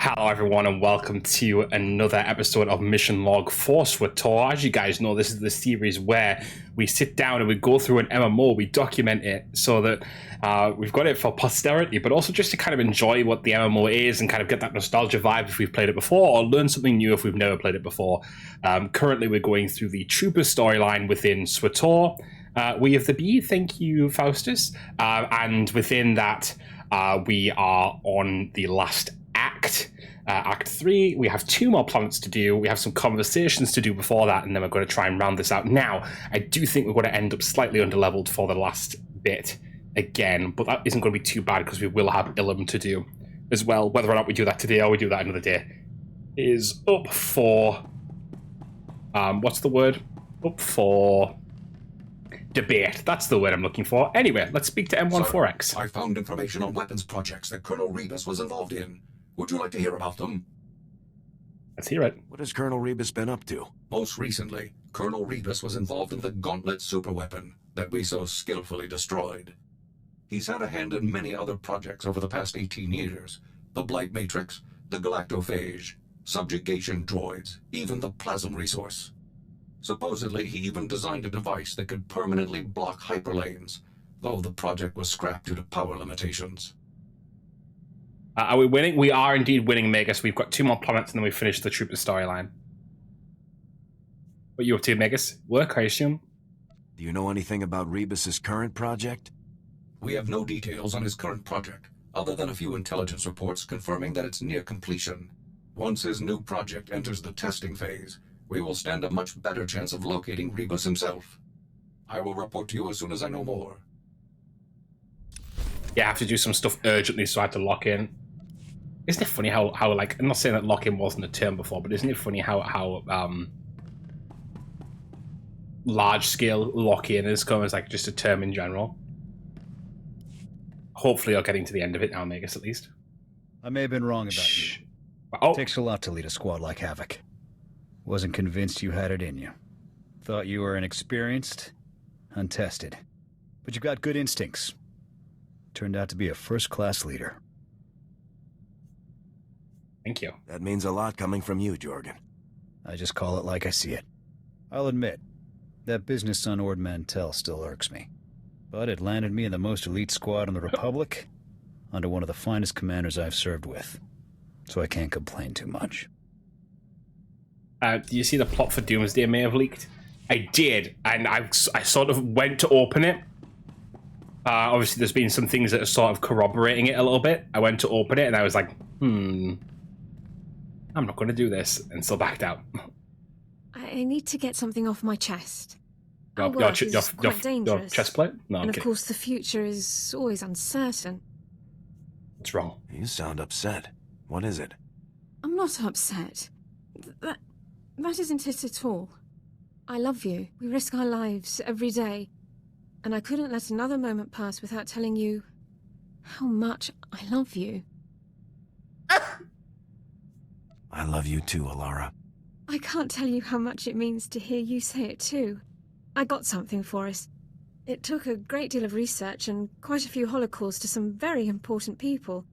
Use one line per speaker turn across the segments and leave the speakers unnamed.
Hello everyone and welcome to another episode of Mission Log for SWTOR. As you guys know, this is the series where we sit down and we go through an MMO, we document it so that we've got it for posterity, but also just to kind of enjoy what the MMO is and kind of get that nostalgia vibe if we've played it before, or learn something new if we've never played it before. Currently we're going through the Trooper storyline within SWTOR. We have the Bee, thank you Faustus, and within that we are on the last Act 3. We have 2 more planets to do. We have some conversations to do before that, and then we're going to try and round this out. Now, I do think we're going to end up slightly underleveled for the last bit again, but that isn't going to be too bad because we will have Ilum to do as well. Whether or not we do that today or we do that another day is up for what's the word? Up for debate. That's the word I'm looking for. Anyway, let's speak to M14X.
Sir, I found information on weapons projects that Colonel Rebus was involved in. Would you like to hear about them?
Let's hear it.
What has Colonel Rebus been up to?
Most recently, Colonel Rebus was involved in the Gauntlet superweapon that we so skillfully destroyed. He's had a hand in many other projects over the past 18 years. The Blight Matrix, the Galactophage, subjugation droids, even the Plasm resource. Supposedly, he even designed a device that could permanently block hyperlanes, though the project was scrapped due to power limitations.
Are we winning? We are indeed winning, Megas. We've got 2 more planets and then we finish the Trooper storyline. What are you up to, Megas? Work, I assume?
Do you know anything about Rebus's current project?
We have no details on his current project, other than a few intelligence reports confirming that it's near completion. Once his new project enters the testing phase, we will stand a much better chance of locating Rebus himself. I will report to you as soon as I know more.
Yeah, I have to do some stuff urgently, so I had to lock in. Isn't it funny how like, I'm not saying that lock-in wasn't a term before, but isn't it funny how large-scale lock-in is come as like just a term in general? Hopefully you're getting to the end of it now, Megas, at least.
I may have been wrong about you.
Oh.
Takes a lot to lead a squad like Havoc. Wasn't convinced you had it in you. Thought you were inexperienced, untested. But you've got good instincts. Turned out to be a first-class leader.
Thank you.
That means a lot coming from you, Jorgen.
I just call it like I see it. I'll admit, that business on Ord Mantell still irks me. But it landed me in the most elite squad in the Republic, under one of the finest commanders I've served with. So I can't complain too much.
Do you see the plot for Doomsday may have leaked? I did, and I sort of went to open it. Obviously, there's been some things that are sort of corroborating it a little bit. I went to open it, and I was like, I'm not going to do this, and still backed out.
I need to get something off my chest.
Your chest plate? No,
and
of
course, the future is always uncertain.
What's wrong?
You sound upset. What is it?
I'm not upset. That isn't it at all. I love you. We risk our lives every day. And I couldn't let another moment pass without telling you how much I love you.
I love you too, Alara.
I can't tell you how much it means to hear you say it too. I got something for us. It took a great deal of research and quite a few holocalls to some very important people.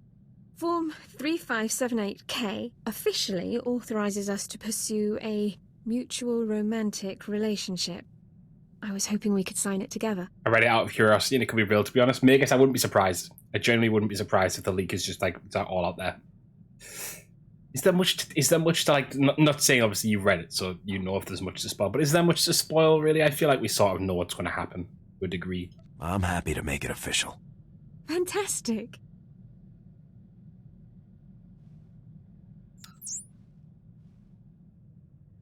Form 3578K officially authorizes us to pursue a mutual romantic relationship. I was hoping we could sign it together.
I read it out of curiosity, and it could be real, to be honest. Megas, I wouldn't be surprised. I genuinely wouldn't be surprised if the leak is just like, it's all out there. Is there much to like, not saying obviously you read it, so you know if there's much to spoil, but is there much to spoil, really? I feel like we sort of know what's going to happen, to a degree.
I'm happy to make it official.
Fantastic.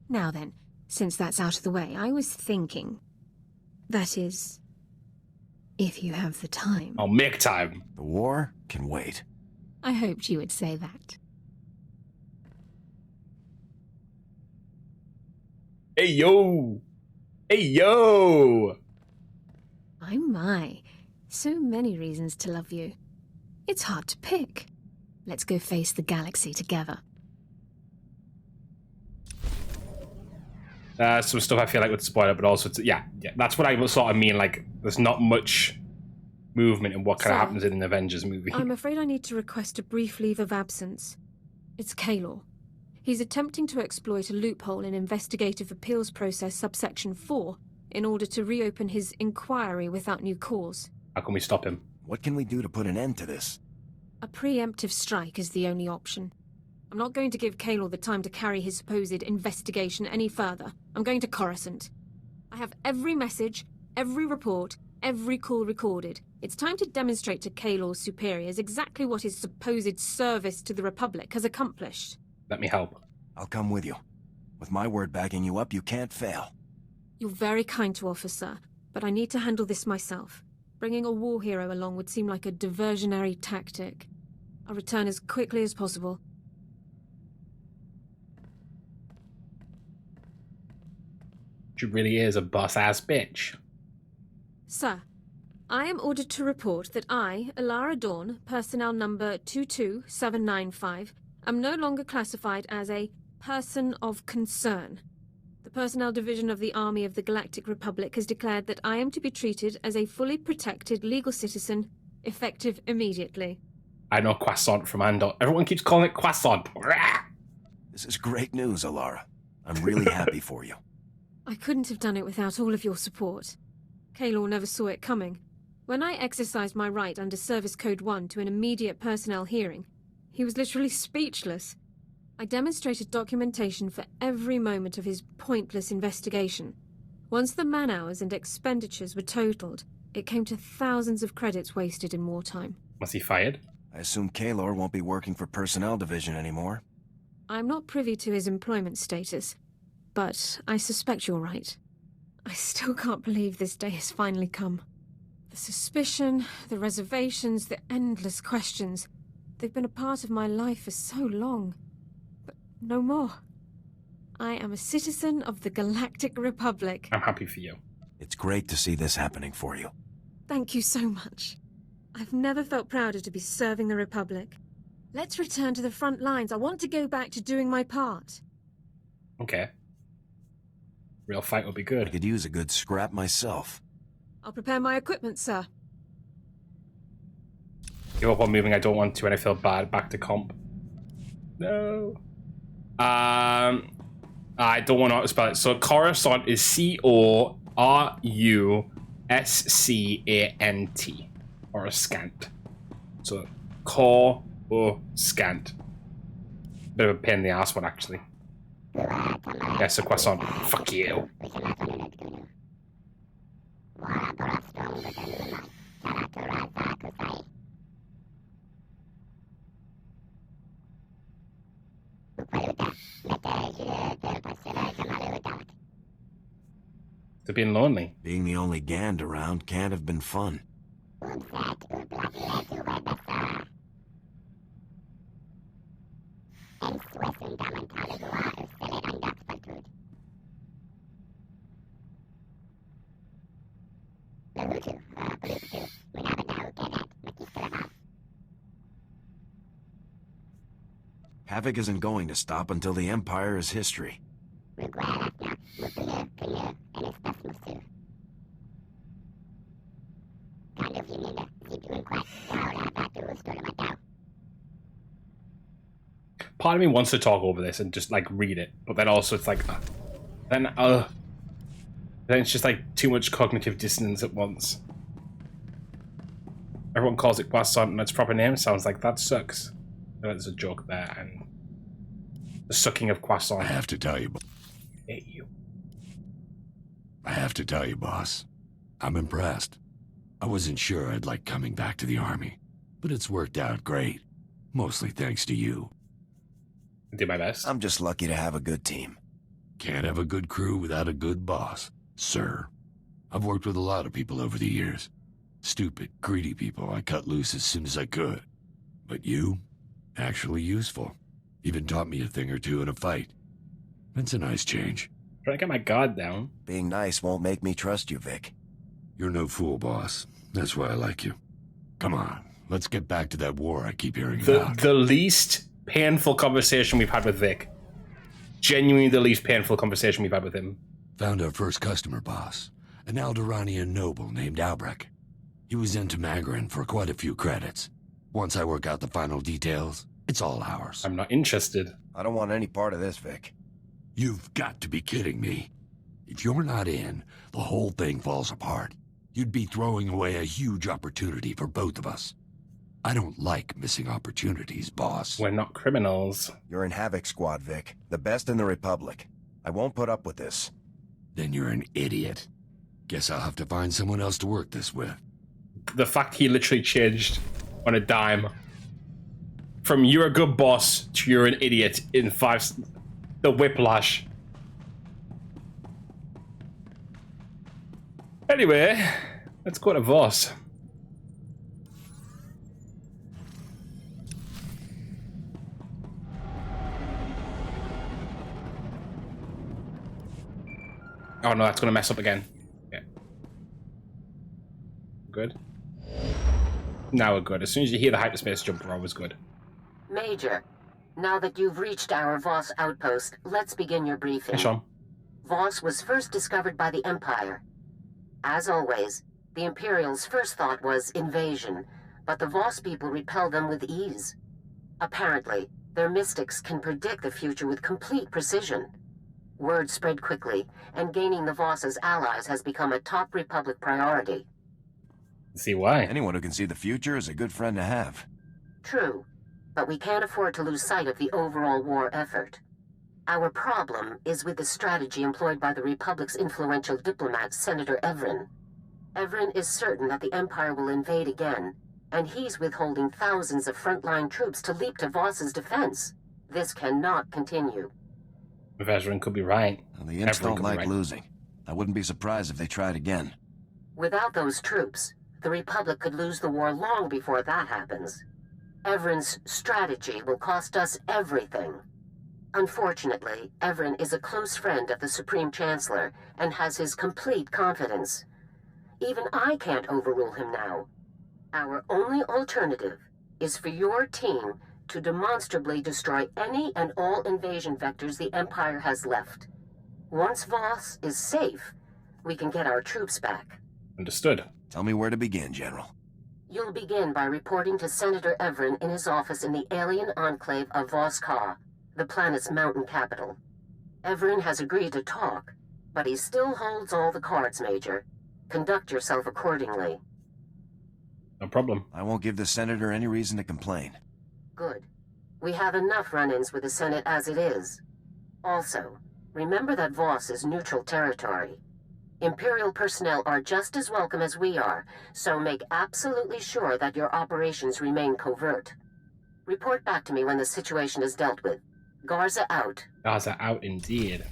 Now then, since that's out of the way, I was thinking... That is, if you have the time.
I'll make time.
The war can wait.
I hoped you would say that.
Hey, yo! Hey, yo!
My. So many reasons to love you. It's hard to pick. Let's go face the galaxy together.
Some stuff I feel like would spoil it, but also, yeah, that's what I sort of mean. Like, there's not much movement in what kind of happens in an Avengers movie.
I'm afraid I need to request a brief leave of absence. It's Kaylor. He's attempting to exploit a loophole in Investigative Appeals Process subsection 4 in order to reopen his inquiry without new cause.
How can we stop him?
What can we do to put an end to this?
A preemptive strike is the only option. I'm not going to give Kaylor the time to carry his supposed investigation any further. I'm going to Coruscant. I have every message, every report, every call recorded. It's time to demonstrate to Kaylor's superiors exactly what his supposed service to the Republic has accomplished.
Let me help.
I'll come with you. With my word backing you up, you can't fail.
You're very kind to offer, sir, but I need to handle this myself. Bringing a war hero along would seem like a diversionary tactic. I'll return as quickly as possible.
She really is a boss-ass bitch.
Sir, I am ordered to report that I, Alara Dawn, personnel number 22795, am no longer classified as a person of concern. The Personnel Division of the Army of the Galactic Republic has declared that I am to be treated as a fully protected legal citizen, effective immediately.
I know croissant from Andor. Everyone keeps calling it croissant.
This is great news, Alara. I'm really happy for you.
I couldn't have done it without all of your support. Kaylor never saw it coming. When I exercised my right under Service Code 1 to an immediate personnel hearing, he was literally speechless. I demonstrated documentation for every moment of his pointless investigation. Once the man-hours and expenditures were totaled, it came to thousands of credits wasted in wartime.
Was he fired?
I assume Kaylor won't be working for Personnel Division anymore.
I'm not privy to his employment status, but I suspect you're right. I still can't believe this day has finally come. The suspicion, the reservations, the endless questions. They've been a part of my life for so long. But no more. I am a citizen of the Galactic Republic.
I'm happy for you.
It's great to see this happening for you.
Thank you so much. I've never felt prouder to be serving the Republic. Let's return to the front lines. I want to go back to doing my part.
Okay. Real fight would be
I
good.
could use a good scrap myself.
I'll prepare my equipment, sir.
Give up on moving. I don't want to, and I feel bad. Back to comp. No. I don't want to spell it. So Coruscant is Coruscant. Or a scant. So Coruscant. Bit of a pain in the ass one, actually. Yeah, so croissant. Fuck you. They're being lonely.
Being the only Gand around can't have been fun. Havoc isn't going to stop until the Empire is history.
Part of me wants to talk over this and just like read it, but then also it's like, then it's just like too much cognitive dissonance at once. Everyone calls it croissant and its proper name sounds like that sucks. There's a joke there, and the sucking of croissant.
I have to tell you,
Hate you.
boss. I'm impressed. I wasn't sure I'd like coming back to the Army, but it's worked out great. Mostly thanks to you.
I did my best.
I'm just lucky to have a good team.
Can't have a good crew without a good boss, sir. I've worked with a lot of people over the years. Stupid, greedy people I cut loose as soon as I could. But you? Actually useful. Even taught me a thing or two in a fight. It's a nice change.
Trying to get my guard down.
Being nice won't make me trust you, Vic.
You're no fool, boss. That's why I like you. Come on, let's get back to that war I keep hearing about.
The least painful conversation we've had with Vic. Genuinely the least painful conversation we've had with him.
Found our first customer, boss. An Alderaanian noble named Albrecht. He was into Magarin for quite a few credits. Once I work out the final details, It's all ours.
I'm not interested.
I don't want any part of this, Vic.
You've got to be kidding me. If you're not in, the whole thing falls apart. You'd be throwing away a huge opportunity for both of us. I don't like missing opportunities, boss.
We're not criminals.
You're in Havoc Squad, Vic. The best in the Republic. I won't put up with this.
Then you're an idiot. Guess I'll have to find someone else to work this with.
The fact he literally changed on a dime from you're a good boss to you're an idiot in 5... The whiplash. Anyway, let's go to Voss. Oh no, that's gonna mess up again. Yeah. Good. Now we're good. As soon as you hear the hyperspace jump, we're always good.
Major, now that you've reached our Voss outpost, let's begin your briefing.
Hey, Sean.
Voss was first discovered by the Empire. As always, the Imperials' first thought was invasion, but the Voss people repelled them with ease. Apparently, their mystics can predict the future with complete precision. Word spread quickly, and gaining the Voss as allies has become a top Republic priority.
See why?
Anyone who can see the future is a good friend to have.
True, but we can't afford to lose sight of the overall war effort. Our problem is with the strategy employed by the Republic's influential diplomat, Senator Evren. Evren is certain that the Empire will invade again, and he's withholding thousands of frontline troops to leap to Voss's defense. This cannot continue.
Vezrin could be right.
Well, the Imps
Everyone
don't
could be
like
right.
losing. I wouldn't be surprised if they tried again.
Without those troops, the Republic could lose the war long before that happens. Evren's strategy will cost us everything. Unfortunately, Evren is a close friend of the Supreme Chancellor and has his complete confidence. Even I can't overrule him now. Our only alternative is for your team to demonstrably destroy any and all invasion vectors the Empire has left. Once Voss is safe, we can get our troops back.
Understood.
Tell me where to begin, General.
You'll begin by reporting to Senator Evren in his office in the alien enclave of Voss, the planet's mountain capital. Evren has agreed to talk, but he still holds all the cards, Major. Conduct yourself accordingly.
No problem.
I won't give the Senator any reason to complain.
Good. We have enough run-ins with the Senate as it is. Also, remember that Voss is neutral territory. Imperial personnel are just as welcome as we are, so make absolutely sure that your operations remain covert. Report back to me when the situation is dealt with. Garza out.
Gaza out indeed.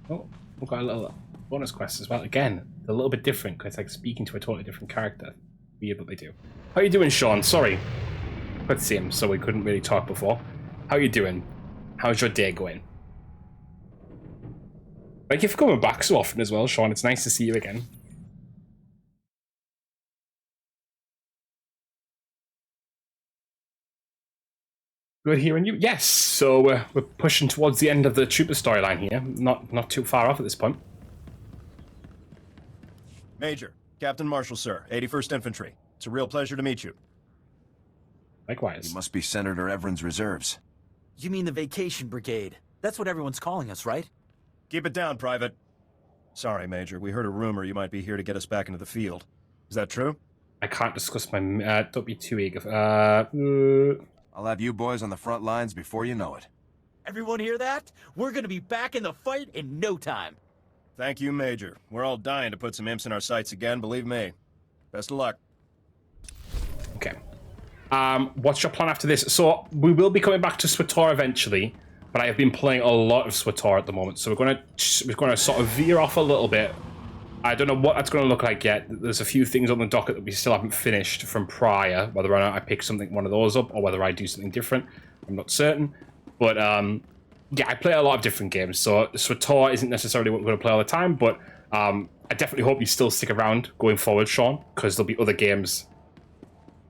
Oh, we've got a little bonus quest as well. Again, a little bit different because it's like speaking to a totally different character. Weird what they do. How you doing, Sean? Sorry. Couldn't see him, so we couldn't really talk before. How you doing? How's your day going? Thank you for coming back so often as well, Sean. It's nice to see you again. Good hearing you. Yes, so we're pushing towards the end of the Trooper storyline here. Not too far off at this point.
Major, Captain Marshall, sir, 81st Infantry. It's a real pleasure to meet you.
Likewise.
You must be Senator Evren's reserves.
You mean the Vacation Brigade? That's what everyone's calling us, right?
Keep it down, Private. Sorry, Major, we heard a rumor you might be here to get us back into the field. Is that true?
I can't discuss my... don't be too eager.
I'll have you boys on the front lines before you know it.
Everyone hear that? We're gonna be back in the fight in no time.
Thank you, Major. We're all dying to put some imps in our sights again, believe me. Best of luck.
Okay. What's your plan after this? So we will be coming back to SWTOR eventually, but I have been playing a lot of SWTOR at the moment, so we're gonna sort of veer off a little bit. I don't know what that's going to look like yet. There's a few things on the docket that we still haven't finished from prior, whether or not I pick one of those up or whether I do something different. I'm not certain. But yeah, I play a lot of different games, so SWTOR isn't necessarily what we're going to play all the time, but I definitely hope you still stick around going forward, Sean, because there'll be other games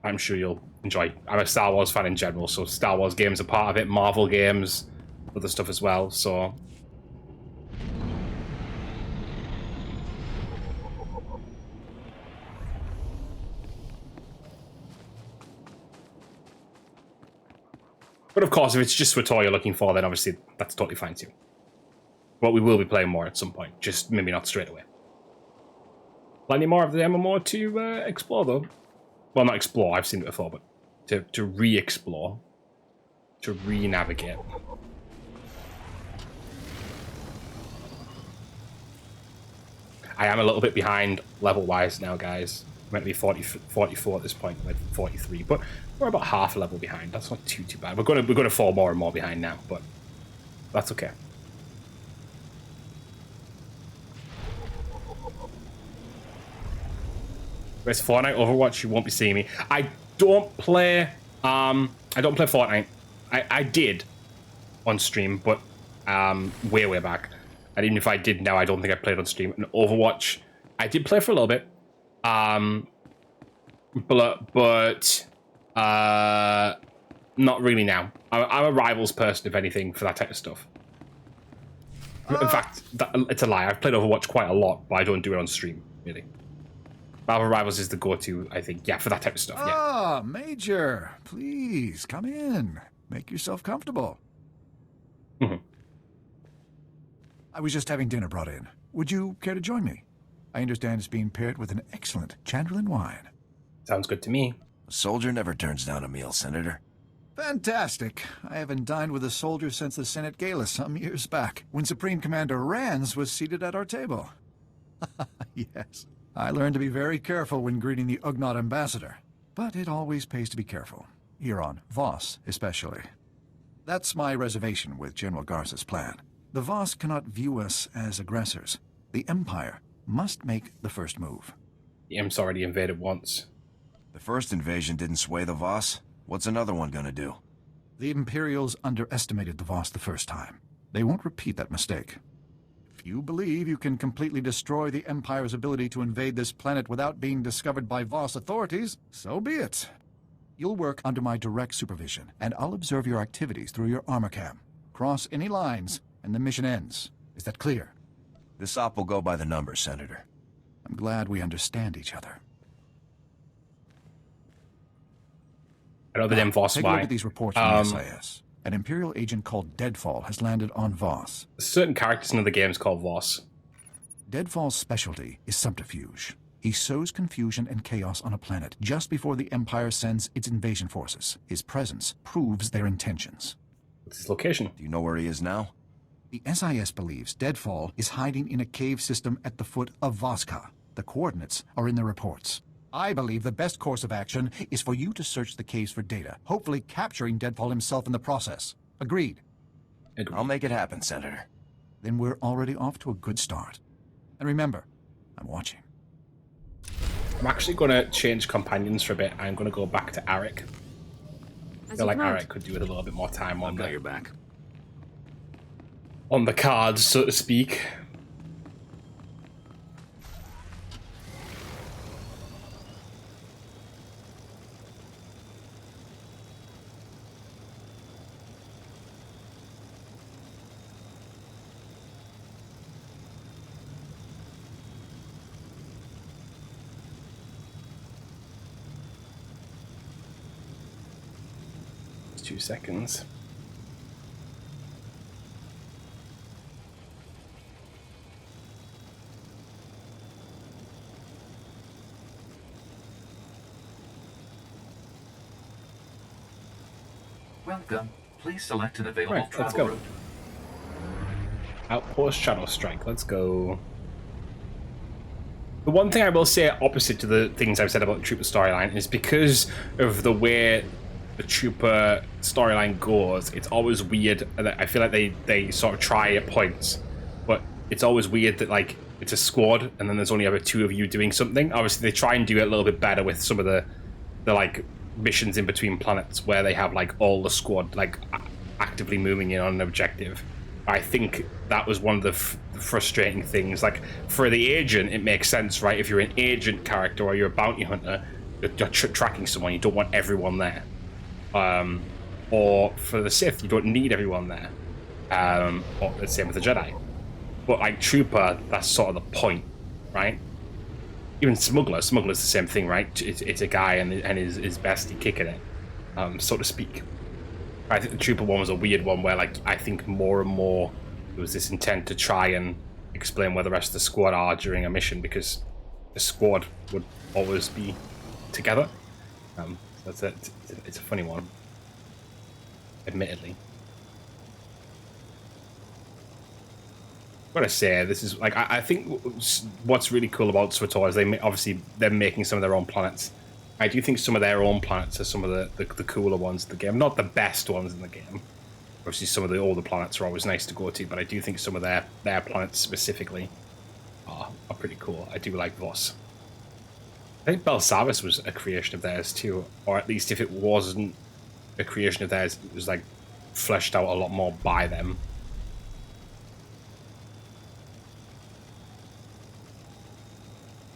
I'm sure you'll enjoy. I'm a Star Wars fan in general, so Star Wars games are part of it, Marvel games, other stuff as well, so... But of course, if it's just SWTOR you're looking for, then obviously that's totally fine too. But we will be playing more at some point, just maybe not straight away. Plenty more of the MMO to explore, though. Well, not explore, I've seen it before, but to re-explore, to re-navigate. I am a little bit behind level-wise now, guys. I'm meant to be 44 at this point, with 43, but we're about half a level behind. That's not too bad. We're gonna fall more and more behind now, but that's okay. Whereas Fortnite, Overwatch, you won't be seeing me. I don't play Fortnite. I did on stream, but way back. And even if I did now, I don't think I played on stream. And Overwatch, I did play for a little bit. But not really now. I'm a Rivals person, if anything, for that type of stuff. In fact, it's a lie. I've played Overwatch quite a lot, but I don't do it on stream, really. Marvel Rivals is the go-to, I think. Yeah, for that type of stuff, yeah.
Ah, Major. Please, come in. Make yourself comfortable.
Mm-hmm.
I was just having dinner brought in. Would you care to join me? I understand it's being paired with an excellent Chandlerland wine.
Sounds good to me.
A soldier never turns down a meal, Senator.
Fantastic. I haven't dined with a soldier since the Senate Gala some years back, when Supreme Commander Rands was seated at our table. Yes. I learned to be very careful when greeting the Ugnaught ambassador. But it always pays to be careful. Here on Voss, especially. That's my reservation with General Garza's plan. The Voss cannot view us as aggressors. The Empire must make the first move.
The Imp's already invaded once.
The first invasion didn't sway the Voss. What's another one gonna do?
The Imperials underestimated the Voss the first time. They won't repeat that mistake. If you believe you can completely destroy the Empire's ability to invade this planet without being discovered by Voss authorities, so be it. You'll work under my direct supervision, and I'll observe your activities through your armor cam. Cross any lines, and the mission ends. Is that clear?
This op will go by the numbers, Senator.
I'm glad we understand each other.
I know the damn Voss.
Take a look at these reports from the SIS. An Imperial agent called Deadfall has landed on Voss.
Certain characters in the game is called Voss.
Deadfall's specialty is subterfuge. He sows confusion and chaos on a planet just before the Empire sends its invasion forces. His presence proves their intentions.
What's his location?
Do you know where he is now?
The SIS believes Deadfall is hiding in a cave system at the foot of Voska. The coordinates are in the reports. I believe the best course of action is for you to search the caves for data, hopefully capturing Deadfall himself in the process. Agreed?
I'll make it happen, Senator.
Then we're already off to a good start. And remember, I'm watching.
I'm actually going to change companions for a bit. I'm going to go back to Arik. I feel like Arik could do with a little bit more time on
Got your back.
On the cards, so to speak. Just 2 seconds.
Welcome. Please select an available
Right, let's
travel
go.
route.
Outpost Shadow Strike. Let's go. The one thing I will say opposite to the things I've said about the Trooper storyline is because of the way the Trooper storyline goes, it's always weird. I feel like they sort of try at points, but it's always weird that like it's a squad and then there's only ever 2 of you doing something. Obviously, they try and do it a little bit better with some of the like missions in between planets where they have like all the squad like actively moving in on an objective. I think that was one of the frustrating things. Like for the agent, it makes sense, right? If you're an agent character or you're a bounty hunter, you're tracking someone, you don't want everyone there. Or for the Sith, you don't need everyone there. Or the same with the Jedi. But like Trooper, that's sort of the point, right? Even Smuggler's the same thing, right? It's a guy and his bestie kicking it, so to speak. I think the Trooper one was a weird one where, like, I think more and more there was this intent to try and explain where the rest of the squad are during a mission, because the squad would always be together. It's a funny one, admittedly. Gotta say, this is like I think what's really cool about SWTOR is they're making some of their own planets. I do think some of their own planets are some of the cooler ones in the game, not the best ones in the game. Obviously, some of the older planets are always nice to go to, but I do think some of their planets specifically are pretty cool. I do like Voss. I think Belsavis was a creation of theirs too, or at least if it wasn't a creation of theirs, it was like fleshed out a lot more by them.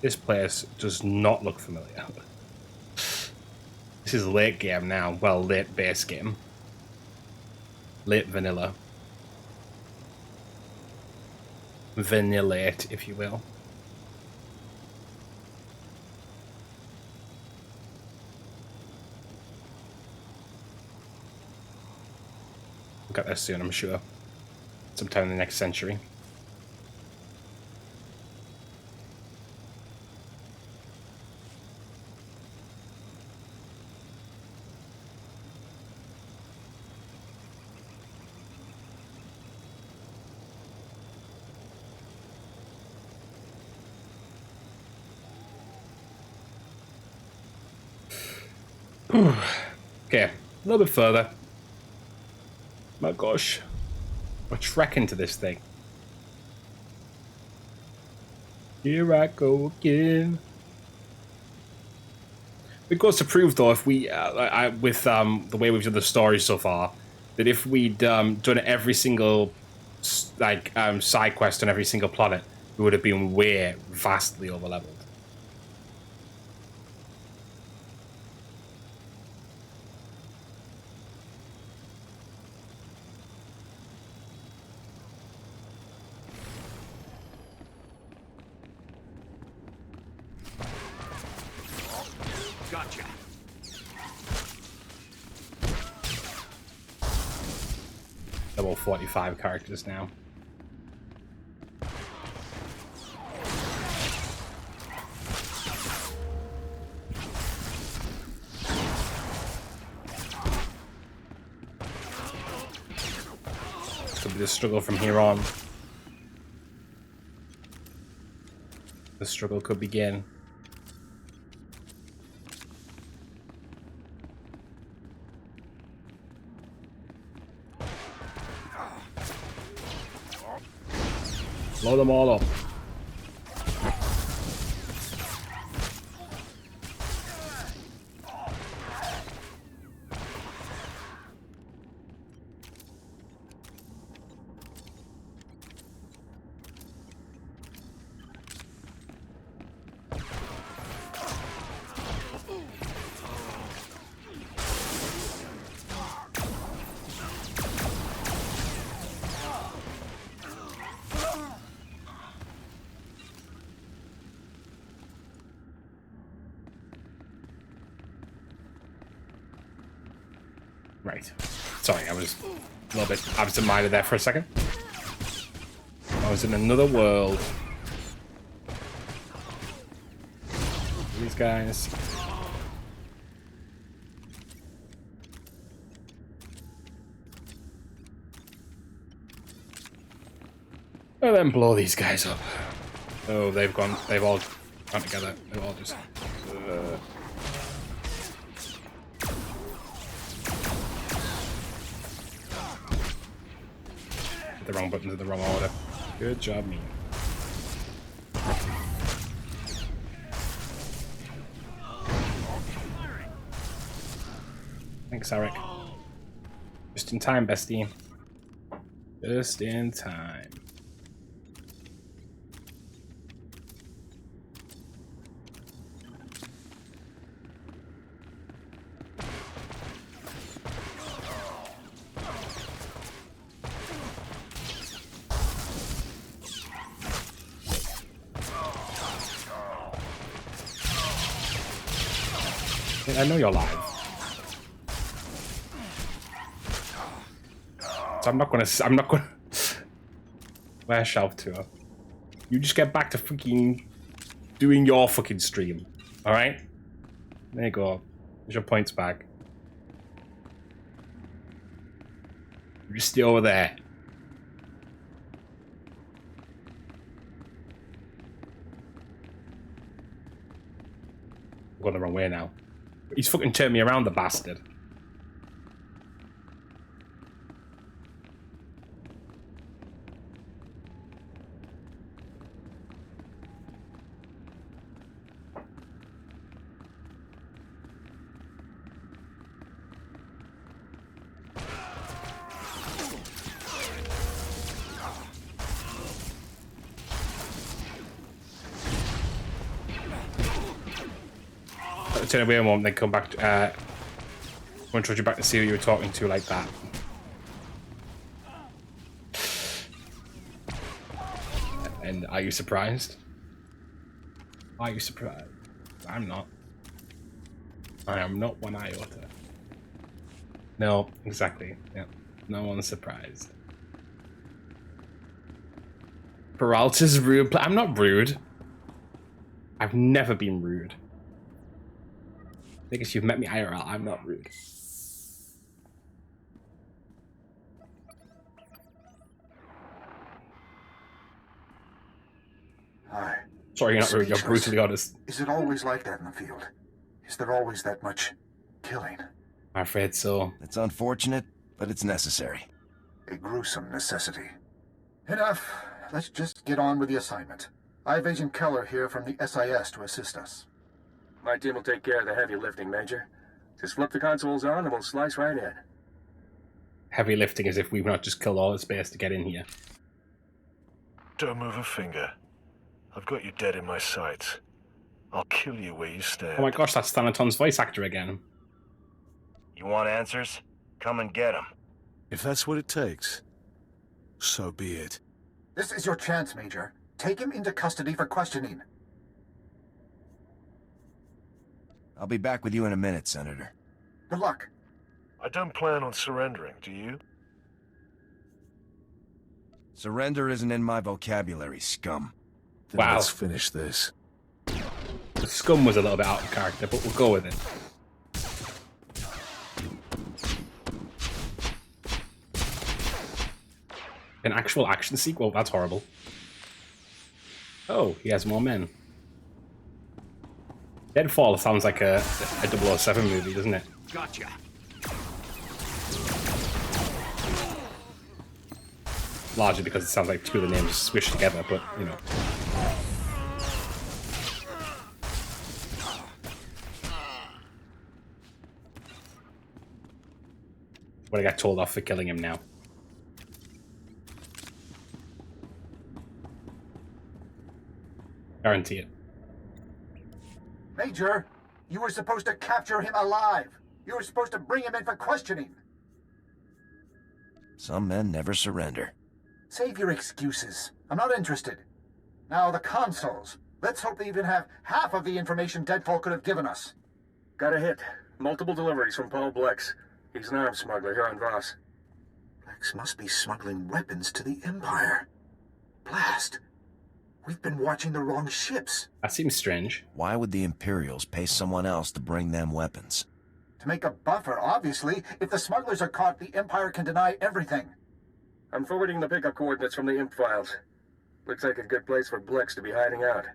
This place does not look familiar. This is late game now. Well, late base game. Late vanilla. Vanillate, if you will. We'll get there soon, I'm sure. Sometime in the next century. Okay, a little bit further. My gosh. We're trekking to this thing. Here I go again. It goes to prove, though, if we, with the way we've done the story so far, that if we'd done every single side quest on every single planet, we would have been way vastly overleveled.
Gotcha.
Level 45 characters now. This could be the struggle from here on. The struggle could begin. Blow them all up. Right. Sorry, I was a little bit absent-minded there for a second. I was in another world. These guys. And then blow these guys up. Oh, they've all gone together. They've all just... the wrong buttons in the wrong order. Good job, me. Thanks, Eric. Just in time, bestie. Just in time. I know you're alive. So I'm not gonna. Where's Shelf Tour? You just get back to freaking doing your fucking stream. Alright? There you go. There's your points back. You just stay over there. I'm going the wrong way now. He's fucking turned me around, the bastard. Turn away a moment, then come back. Won't trust you back to see who you were talking to like that. And are you surprised? Are you surprised? I'm not. I am not one iota. No, exactly. Yeah, no one's surprised. Peralta's rude. I'm not rude. I've never been rude. I guess you've met me IRL. I'm not rude.
Hi.
Sorry, you're not rude. You're brutally honest.
Is it always like that in the field? Is there always that much killing?
I'm afraid so.
It's unfortunate, but it's necessary.
A gruesome necessity. Enough. Let's just get on with the assignment. I have Agent Keller here from the SIS to assist us.
My team will take care of the heavy lifting, Major. Just flip the consoles on and we'll slice right in.
Heavy lifting as if we've not just killed all the space to get in here.
Don't move a finger. I've got you dead in my sights. I'll kill you where you stand.
Oh my gosh, that's Thanaton's voice actor again.
You want answers? Come and get them.
If that's what it takes, so be it.
This is your chance, Major. Take him into custody for questioning.
I'll be back with you in a minute, Senator.
Good luck.
I don't plan on surrendering, do you?
Surrender isn't in my vocabulary, scum.
Then
Wow.
let's finish this.
The scum was a little bit out of character, but we'll go with it. An actual action sequel? That's horrible. Oh, he has more men. Deadfall sounds like a 007 movie, doesn't it?
Gotcha.
Largely because it sounds like two of the names squished together, but, you know. When I got told off for killing him now. Guarantee it.
Major, you were supposed to capture him alive. You were supposed to bring him in for questioning.
Some men never surrender.
Save your excuses. I'm not interested. Now, the consoles. Let's hope they even have half of the information Deadfall could have given us.
Got a hit. Multiple deliveries from Paul Blex. He's an arms smuggler here on Voss.
Blex must be smuggling weapons to the Empire. Blast. We've been watching the wrong ships.
That seems strange.
Why would the Imperials pay someone else to bring them weapons?
To make a buffer, obviously. If the smugglers are caught, the Empire can deny everything.
I'm forwarding the pickup coordinates from the imp files. Looks like a good place for Blex to be hiding out.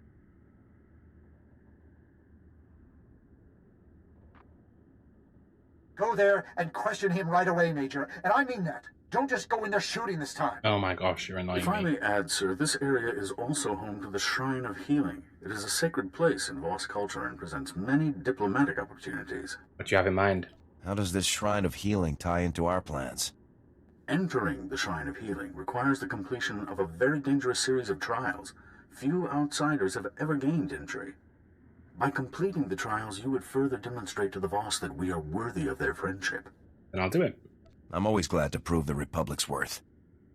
Go there and question him right away, Major. And I mean that. Don't just go in there shooting this time.
Oh my gosh, you're annoying
If I
me.
may add, sir, this area is also home to the Shrine of Healing. It is a sacred place in Voss culture and presents many diplomatic opportunities.
What do you have in mind?
How does this Shrine of Healing tie into our plans?
Entering the Shrine of Healing requires the completion of a very dangerous series of trials. Few outsiders have ever gained entry. By completing the trials, you would further demonstrate to the Voss that we are worthy of their friendship.
Then I'll do it.
I'm always glad to prove the Republic's worth.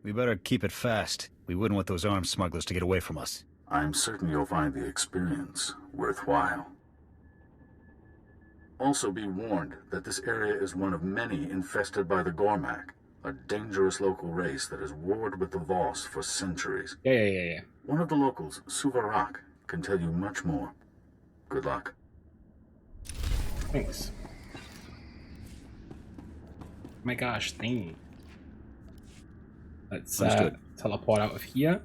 We better keep it fast. We wouldn't want those armed smugglers to get away from us.
I'm certain you'll find the experience worthwhile. Also be warned that this area is one of many infested by the Gormak. a dangerous local race that has warred with the Voss for centuries.
Yeah.
One of the locals, Suvarak, can tell you much more. Good luck.
Thanks. Oh my gosh, thank. Let's teleport out of here.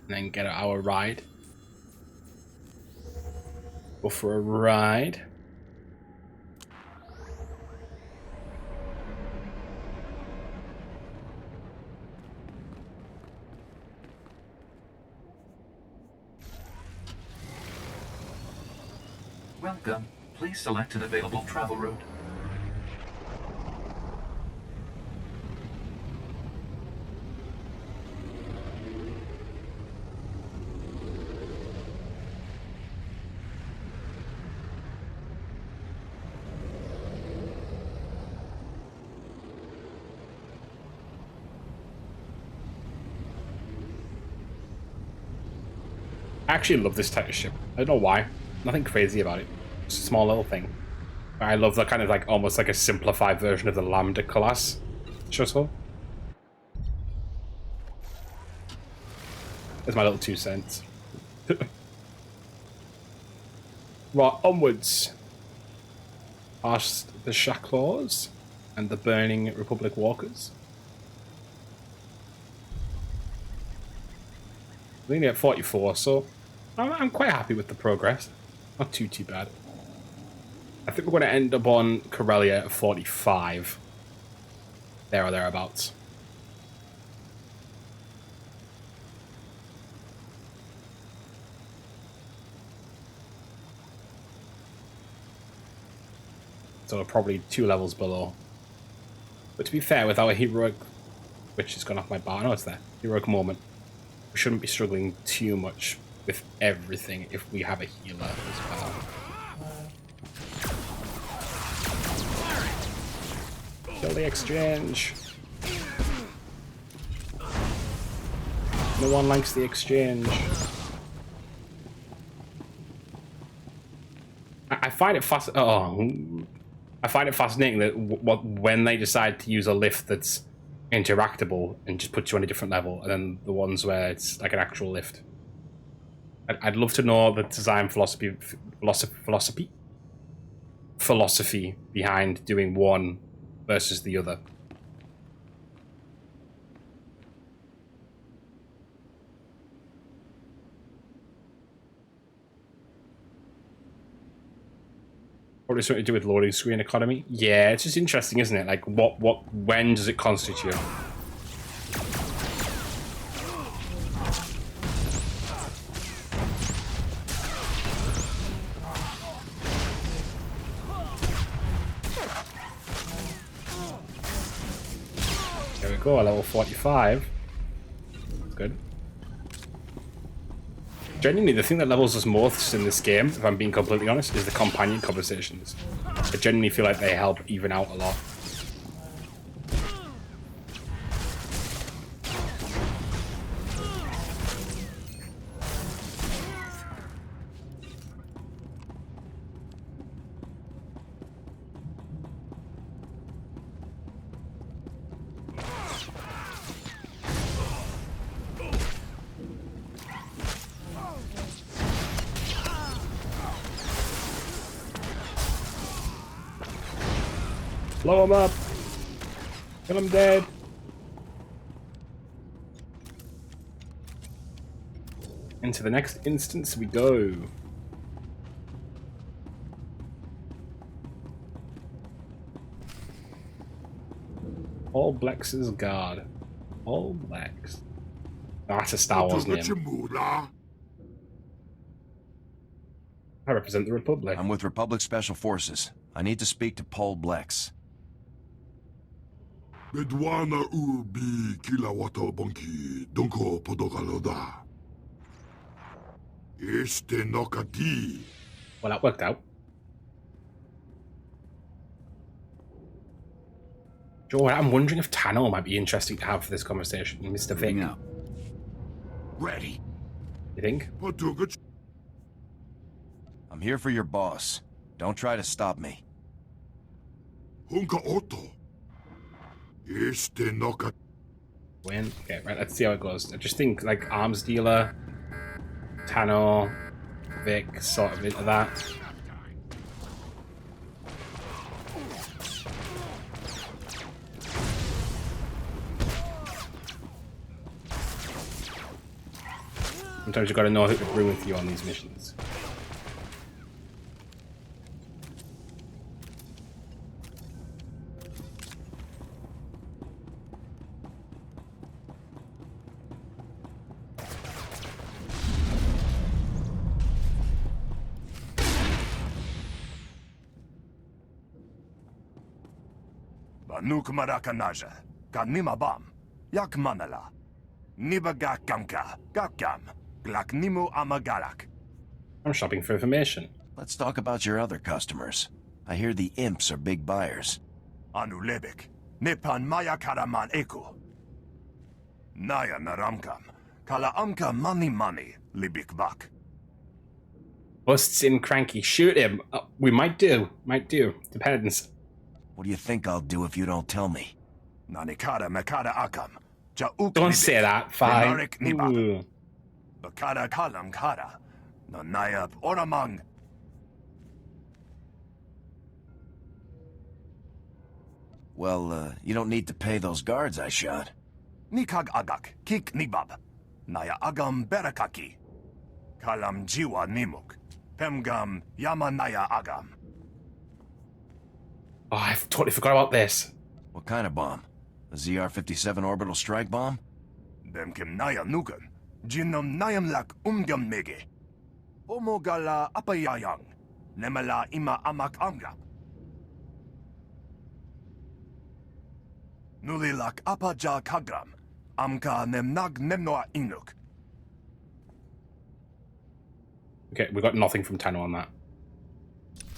And then get our ride. Go for a ride.
Welcome. Please select an available travel route.
I actually love this type of ship. I don't know why. Nothing crazy about it. It's a small little thing. But I love the kind of like almost like a simplified version of the Lambda class shuttle. That's my little 2 cents. Right, onwards. Past the Shacklaws and the burning Republic walkers. We're only at 44, so I'm quite happy with the progress. Not too bad. I think we're going to end up on Corellia at 45. There or thereabouts. So probably 2 levels below. But to be fair, with our heroic, which has gone off my bar, no, it's there. Heroic moment. We shouldn't be struggling too much with everything if we have a healer as well. Kill the exchange. No one likes the exchange. I find it I find it fascinating that when they decide to use a lift that's interactable and just puts you on a different level, and then the ones where it's like an actual lift. I'd love to know the design philosophy behind doing one versus the other. Probably something to do with loading screen economy. Yeah, it's just interesting, isn't it? Like, when does it constitute? There we go, level 45. That's good. Genuinely, the thing that levels us most in this game, if I'm being completely honest, is the companion conversations. I genuinely feel like they help even out a lot. Blow him up! Kill him dead! Into the next instance we go. All Blex's guard. All Blex. Oh, that's a Star Wars name. I represent the Republic.
I'm with Republic Special Forces. I need to speak to Paul Blex.
Bedwana ubi kilawato bonki donko podogaloda. Este nokati.
Well, that worked out. Joe, I'm wondering if Tano might be interesting to have for this conversation. Mr. Vic.
No. Ready.
You think?
I'm here for your boss. Don't try to stop me.
Hunka Otto. Este noka.
Win. Okay, right, let's see how it goes. I just think, like, arms dealer, Tano, Vic, sort of into that. Sometimes you gotta know who to bring with you on these missions.
Banuk Marakanaja, Kanima Bam, Yak Manala, Nibaga Kamka, Gakam, Glaknimu Amagalak.
I'm shopping for information.
Let's talk about your other customers. I hear the imps are big buyers. Anu Lebek, Nipan Maya Karaman Eku. Naya Naramkam, Kala Amka Mani Libik Bak.
Busts in Cranky. Shoot him. We might do. Depends.
What do you think I'll do if you don't tell me? Nanikara Makara Akam.
Don't say that. Fine. Ooh.
Bakara Kalam Kara. Nanayab Oramang. Well, you don't need to pay those guards I shot. Nikag Agak, Kik Nibab. Naya Agam Berakaki. Kalam Jiwa Nimuk. Pemgam Yamanaya Agam.
Oh, I totally forgot about this.
What kind of bomb? A ZR-57 orbital strike bomb? Bemkim Naya Nugan. Jinnam Nayam Lak Umgam Mege. Omogala Apayayang. Nemala Ima Amak Amgap. Nulilak Apaja Kagram. Amka Nemnag Nemnoa Inuk.
Okay, we got nothing from Tano on that.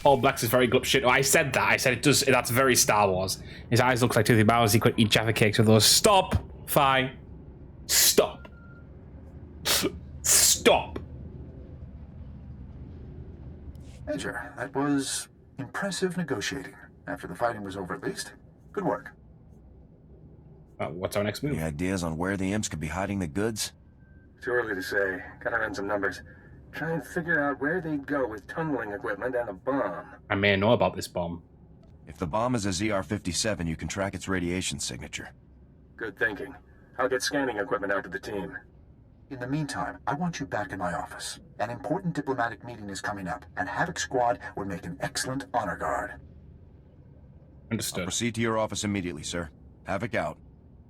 All Blacks is very glup shit. Oh, I said that. I said it does. That's very Star Wars. His eyes look like toothy bowers. He could eat Jaffa cakes with those. Stop. Fine. Stop. Stop.
Major, that was impressive negotiating. After the fighting was over, at least. Good work.
What's our next move?
Any ideas on where the imps could be hiding the goods?
Too early to say. Gotta run some numbers. Try and figure out where they'd go with tunneling equipment and a bomb.
I may know about this bomb.
If the bomb is a ZR-57, you can track its radiation signature.
Good thinking. I'll get scanning equipment out to the team.
In the meantime, I want you back in my office. An important diplomatic meeting is coming up, and Havoc Squad would make an excellent honor guard.
Understood.
I'll proceed to your office immediately, sir. Havoc out.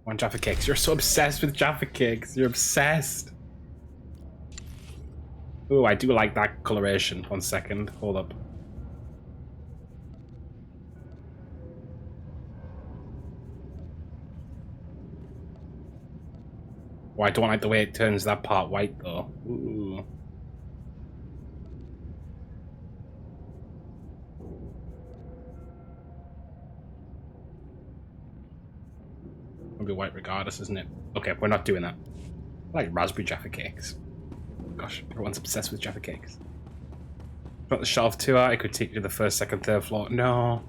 One Jaffa cakes. You're so obsessed with Jaffa cakes. You're obsessed. Oh, I do like that coloration. 1 second. Hold up. Oh, I don't like the way it turns that part white, though. Ooh. It'll be white regardless, isn't it? Okay, we're not doing that. I like raspberry Jaffa cakes. Gosh, everyone's obsessed with Jaffa cakes. Got the shelf tour. I could take you to the first, second, third floor. No.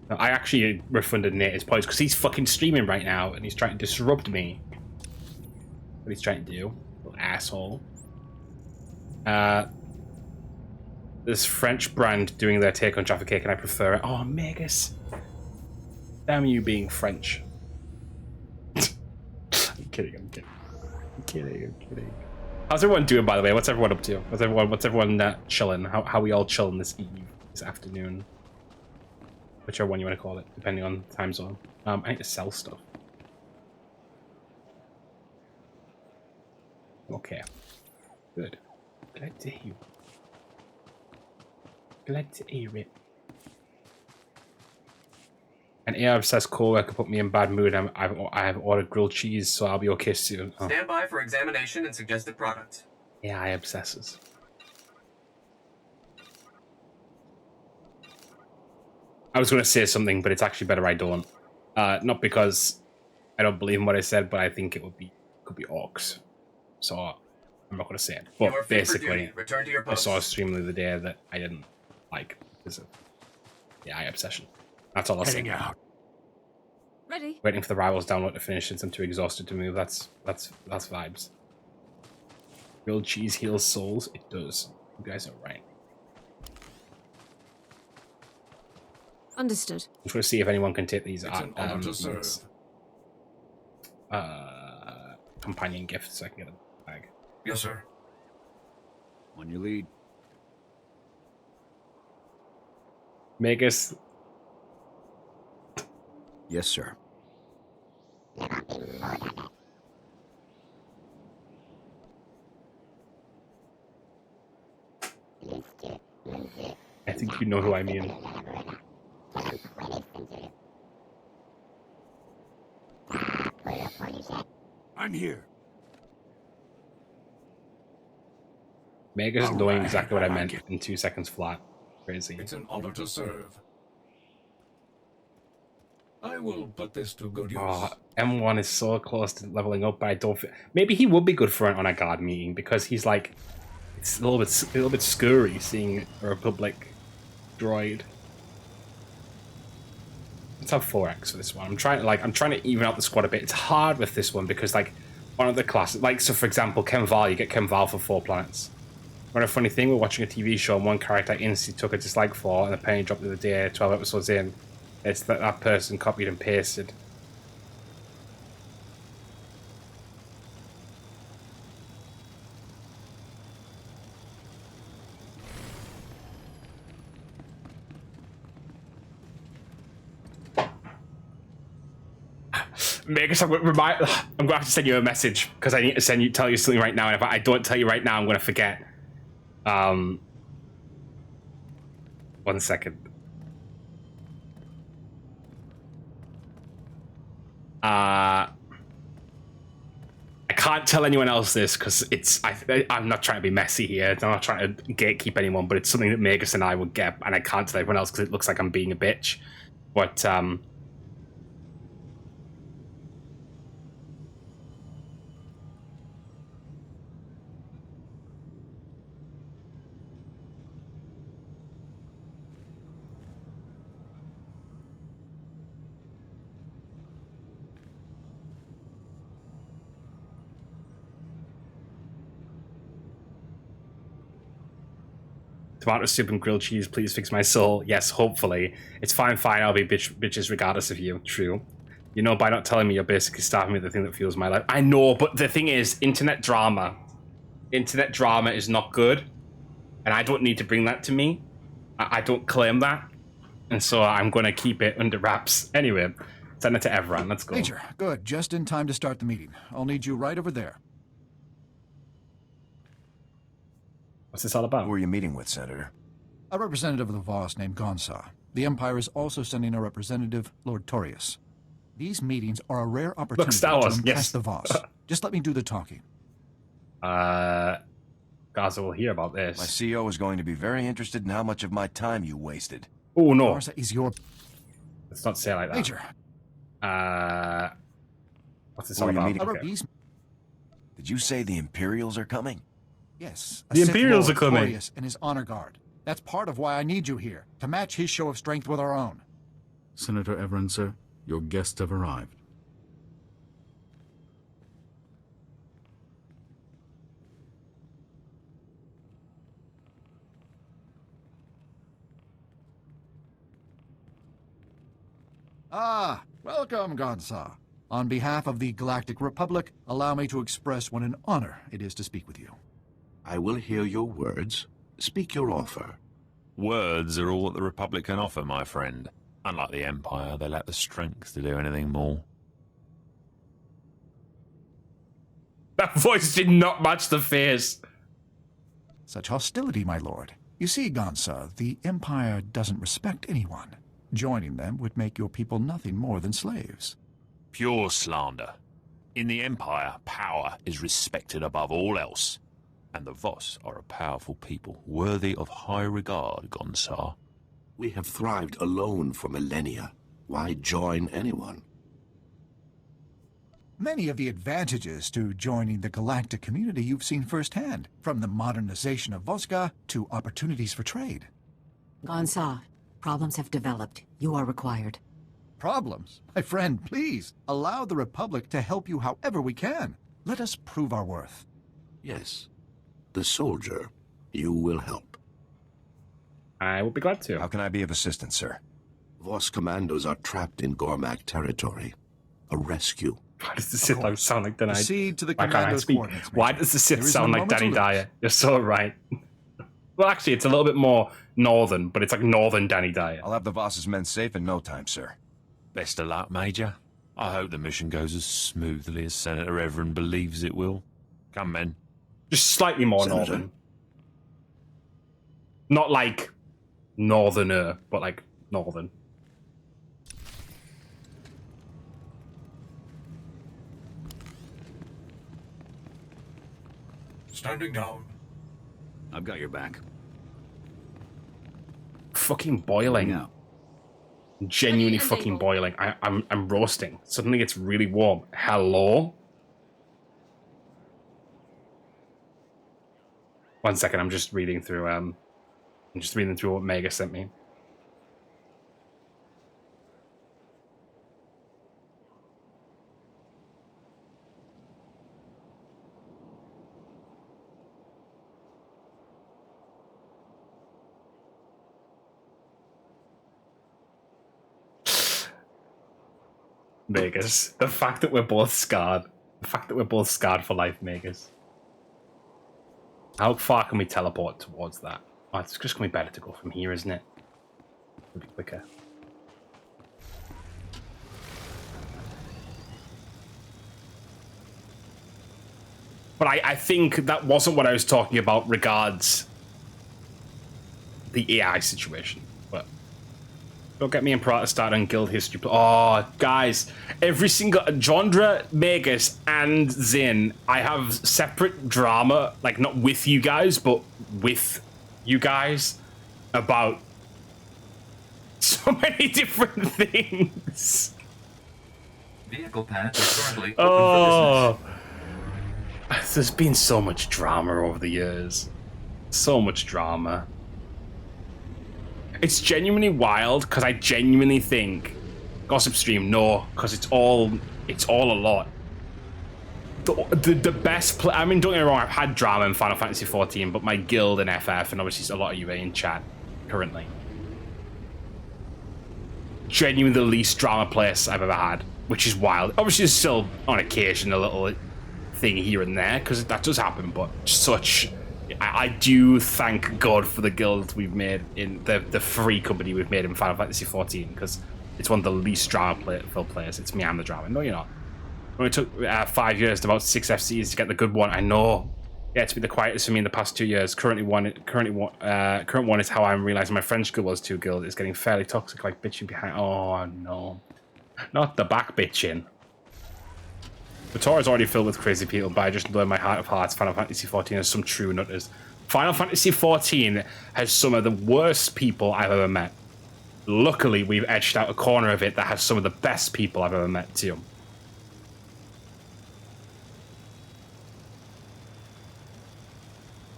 No, I actually refunded Nate his points because he's fucking streaming right now and he's trying to disrupt me. What he's trying to do, little asshole. This French brand doing their take on Jaffa cake and I prefer it. Oh, Megas. Damn you being French. I'm kidding. I'm kidding. How's everyone doing, by the way? What's everyone up to? What's everyone chilling? How we all chilling this afternoon? Whichever one you want to call it, depending on time zone. I need to sell stuff. Okay. Good. Glad to hear. Glad to hear it. An AI-obsessed co-worker put me in bad mood. I have ordered grilled cheese, so I'll be okay soon. Oh.
Stand by for examination and suggested product.
AI-obsesses. I was going to say something, but it's actually better I don't. Not because I don't believe in what I said, but I think it could be orcs. So I'm not going to say it. But basically,
return to your
I
post.
saw a stream the other day that I didn't like. The eye obsession. That's all I'll say.
Heading out.
Ready?
Waiting for the rivals download to finish since I'm too exhausted to move. That's vibes. Grilled cheese heals souls. It does. You guys are right.
Understood.
I'm trying to see if anyone can take these companion gifts so I can get a bag.
Yes, sir.
On your lead.
Magus.
Yes, sir.
I think you know who I mean.
I'm here.
Magus is doing exactly what I meant in 2 seconds flat. Crazy.
It's an honor to serve. I will put this to good use.
Oh, M1 is so close to leveling up, but I don't. Maybe he would be good for an on a guard meeting because he's like, it's a little bit scary seeing a Republic droid. Let's have 4x for this one. I'm trying to even out the squad a bit. It's hard with this one because like one of the classes, like so for example, Ken Val, you get Ken Val for 4 planets. What a funny thing, we're watching a TV show and one character I instantly took a dislike for, and the penny dropped the other day, 12 episodes in. It's that person copied and pasted. Magus, I'm gonna have to send you a message because I need to tell you something right now, and if I don't tell you right now, I'm gonna forget. 1 second. I can't tell anyone else this because I'm not trying to be messy here. I'm not trying to gatekeep anyone, but it's something that Magus and I would get, and I can't tell everyone else because it looks like I'm being a bitch. But tomato soup and grilled cheese, please fix my soul. Yes, hopefully. It's fine, I'll be bitches regardless of you. True. You know, by not telling me, you're basically starving me the thing that fuels my life. I know, but the thing is, internet drama is not good. And I don't need to bring that to me. I don't claim that. And so I'm going to keep it under wraps. Anyway, send it to everyone. Let's go.
Major, good. Just in time to start the meeting. I'll need you right over there.
What's this all about?
Who are you meeting with, Senator?
A representative of the Voss named Gonsa. The Empire is also sending a representative, Lord Torius. These meetings are a rare opportunity
Star Wars,
to impress
yes.
the Voss. Just let me do the talking.
Gaza will hear about this.
My CO is going to be very interested in how much of my time you wasted.
Oh, no.
Gonsa is your...
Let's not say it like that.
Major.
What's this all about?
Okay. Did you say the Imperials are coming?
Yes.
The Imperials are coming.
Torius and his honor guard. That's part of why I need you here, to match his show of strength with our own.
Senator Everin, sir, your guests have arrived.
Ah, welcome, Gonsa. On behalf of the Galactic Republic, allow me to express what an honor it is to speak with you.
I will hear your words. Speak your offer.
Words are all that the Republic can offer, my friend. Unlike the Empire, they lack the strength to do anything more.
That voice did not match the face.
Such hostility, my lord. You see, Gonsa, the Empire doesn't respect anyone. Joining them would make your people nothing more than slaves.
Pure slander. In the Empire, power is respected above all else. And the Voss are a powerful people, worthy of high regard, Gonsar.
We have thrived alone for millennia. Why join anyone?
Many of the advantages to joining the galactic community you've seen firsthand, from the modernization of Voska to opportunities for trade.
Gonsa, Problems have developed. You are required.
Problems? My friend, please, allow the Republic to help you however we can. Let us prove our worth.
Yes. The soldier, you will help.
I will be glad to.
How can I be of assistance, sir?
Voss commandos are trapped in Gormak territory. A rescue.
Why does the Sith sound like Danny?
Proceed to the
Why can't I
commando's
speak?
coordinates,
Why
Major.
does the Sith
There is
sound
no
like
moment to
Danny
lose.
Dyer? You're so right. Well, actually, it's a little bit more northern, but it's like northern Danny Dyer.
I'll have the Voss's men safe in no time, sir.
Best of luck, Major. I hope the mission goes as smoothly as Senator Everin believes it will. Come, men.
Just slightly more
Senator.
northern. Not like northerner, but like northern.
Standing down.
I've got your back.
Fucking boiling.
Now.
Genuinely fucking boiling. I'm roasting. Suddenly it's really warm. Hello? 1 second, I'm just reading through what Mega sent me. Megas. The fact that we're both scarred. The fact that we're both scarred for life, Megas. How far can we teleport towards that? Oh, it's just going to be better to go from here, isn't it? It'll be quicker. But I think that wasn't what I was talking about regards the AI situation. But don't get me and Prata started on guild history. Oh, guys, every single Jondra, Magus, and Zin, I have separate drama, like not with you guys, but with you guys about so many different things.
Vehicle path is currently open
Oh,
for business.
there's been so much drama over the years. So much drama. It's genuinely wild because I genuinely think Gossip Stream, no, because it's all a lot. The best I mean, don't get me wrong, I've had drama in Final Fantasy 14, but my guild and FF, and obviously a lot of you are in chat currently. Genuinely the least drama place I've ever had, which is wild. Obviously there's still on occasion a little thing here and there, because that does happen, but such... I do thank God for the guild we've made in the free company we've made in Final Fantasy 14, because it's one of the least drama-filled players. It's me, I'm the drama. No, you're not. It took 5 years to about 6 FCs to get the good one. I know. Yeah, it's been the quietest for me in the past 2 years. Current one is how I'm realizing my French guild was too guild. It's getting fairly toxic, like bitching behind. Oh no, not the back bitching. The tour is already filled with crazy people, but I just learned my heart of hearts. Final Fantasy 14 has some true nutters. Final Fantasy 14 has some of the worst people I've ever met. Luckily, we've edged out a corner of it that has some of the best people I've ever met too.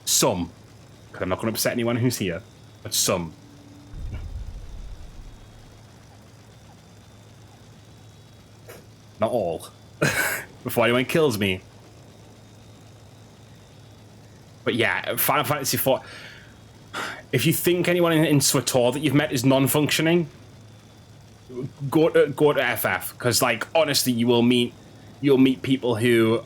Some. Because I'm not going to upset anyone who's here, but some. Not all. Before anyone kills me. But yeah, Final Fantasy 4. If you think anyone in SWTOR that you've met is non-functioning, go to FF, because like honestly, you'll meet people who,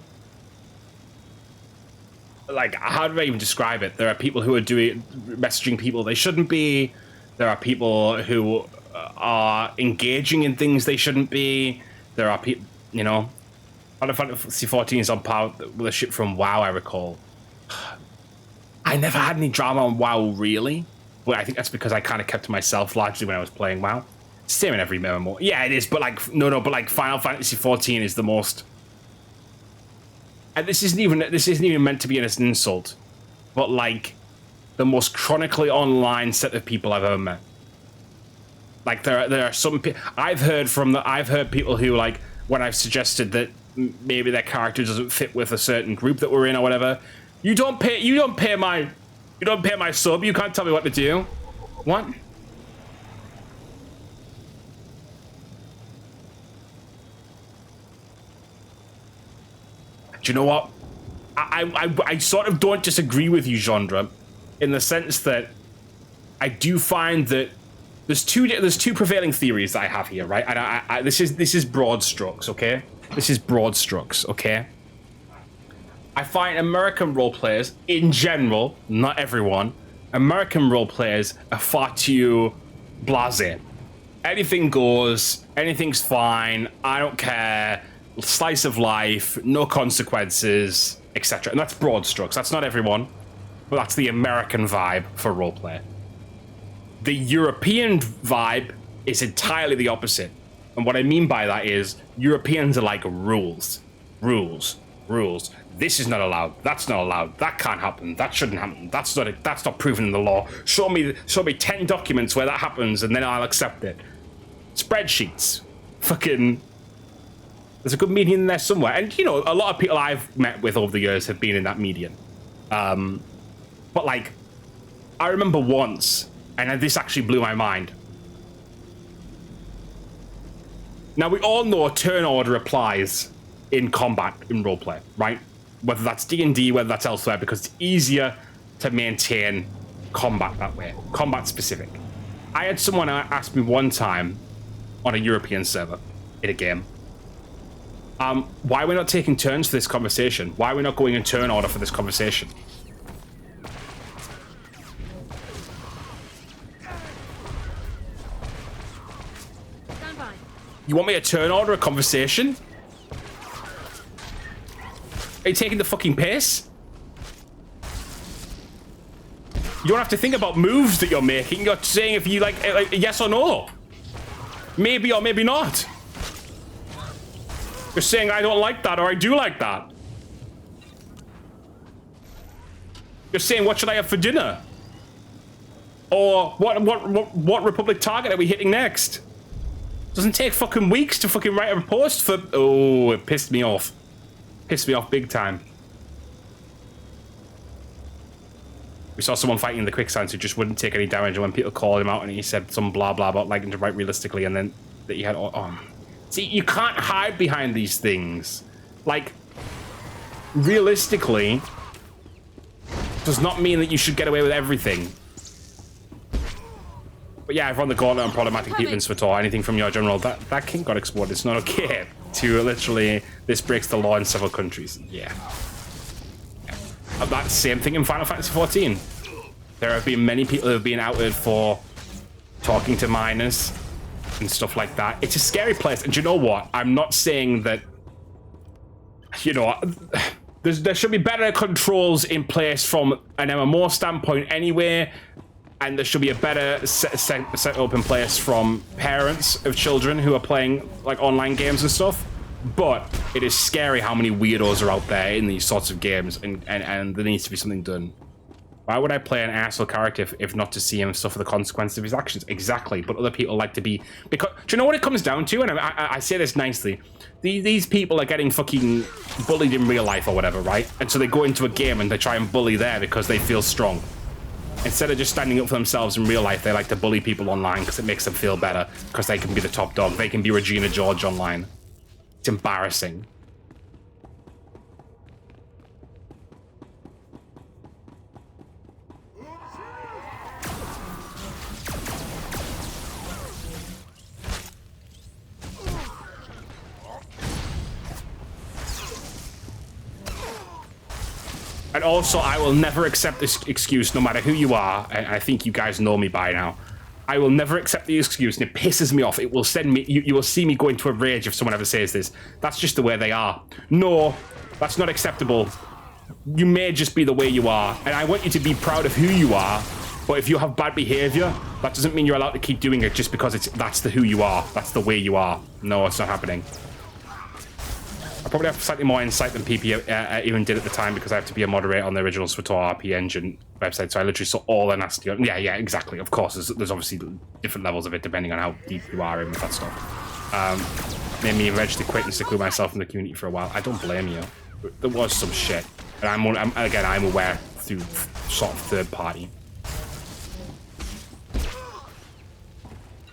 like, how do I even describe it? There are people who are messaging people they shouldn't be. There are people who are engaging in things they shouldn't be. There are people, you know. Final Fantasy 14 is on par with the shit from WoW, I recall. I never had any drama on WoW, really. But I think that's because I kind of kept to myself largely when I was playing WoW. Same in every MMO. Yeah, it is, but like, no, but like Final Fantasy 14 is the most... And this isn't even meant to be an insult, but like, the most chronically online set of people I've ever met. Like, there are some... I've heard people who, like, when I've suggested that maybe their character doesn't fit with a certain group that we're in or whatever. You don't pay my sub. You can't tell me what to do. What? Do you know what? I sort of don't disagree with you, Genre, in the sense that I do find that there's two prevailing theories that I have here, right? And this is broad strokes, okay? This is broad strokes, okay? I find American role players, in general, not everyone, American role players are far too blasé. Anything goes, anything's fine, I don't care, slice of life, no consequences, etc. And that's broad strokes. That's not everyone, but that's the American vibe for roleplay. The European vibe is entirely the opposite. And what I mean by that is Europeans are like rules. This is not allowed. That's not allowed. That can't happen. That shouldn't happen. That's not proven in the law. Show me 10 documents where that happens and then I'll accept it. Spreadsheets. Fucking... There's a good median in there somewhere. And, you know, a lot of people I've met with over the years have been in that median. But, like, I remember once, and this actually blew my mind. Now, we all know turn order applies in combat, in roleplay, right? Whether that's D&D, whether that's elsewhere, because it's easier to maintain combat that way. Combat specific. I had someone ask me one time on a European server in a game, why are we not taking turns for this conversation? Why are we not going in turn order for this conversation? You want me to turn order a conversation? Are you taking the fucking piss? You don't have to think about moves that you're making. You're saying if you like yes or no. Maybe or maybe not. You're saying I don't like that or I do like that. You're saying what should I have for dinner? Or what Republic target are we hitting next? Doesn't take fucking weeks to fucking write a post for... Oh, it pissed me off. Pissed me off big time. We saw someone fighting in the quicksand who just wouldn't take any damage, and when people called him out and he said some blah blah about liking to write realistically, and then that he had... See, you can't hide behind these things. Like, realistically does not mean that you should get away with everything. But yeah, I've run the gauntlet on problematic people in SWTOR. Anything from your general, that king got exploded. It's not okay to literally, this breaks the law in several countries. Yeah. That same thing in Final Fantasy XIV. There have been many people who have been outed for talking to minors and stuff like that. It's a scary place. And you know what? I'm not saying that, you know, there should be better controls in place from an MMO standpoint anyway. And there should be a better set up in place from parents of children who are playing like online games and stuff. But it is scary how many weirdos are out there in these sorts of games, and there needs to be something done. Why would I play an asshole character if not to see him suffer the consequences of his actions? Exactly. But other people like to be... Because, do you know what it comes down to? And I say this nicely. These people are getting fucking bullied in real life or whatever, right? And so they go into a game and they try and bully there because they feel strong. Instead of just standing up for themselves in real life, they like to bully people online because it makes them feel better, because they can be the top dog. They can be Regina George online. It's embarrassing. And also, I will never accept this excuse, no matter who you are, and I think you guys know me by now. I will never accept the excuse, and it pisses me off. It will send me... You will see me go into a rage if someone ever says this. That's just the way they are. No, that's not acceptable. You may just be the way you are, and I want you to be proud of who you are, but if you have bad behavior, that doesn't mean you're allowed to keep doing it just because that's who you are. That's the way you are. No, it's not happening. I probably have slightly more insight than PP even did at the time, because I have to be a moderator on the original SWTOR RP engine website, so I literally saw all the nasty... Yeah, exactly. Of course, there's obviously different levels of it depending on how deep you are in with that stuff. Made me eventually quit and seclude myself in the community for a while. I don't blame you. There was some shit. And I'm aware through sort of third party.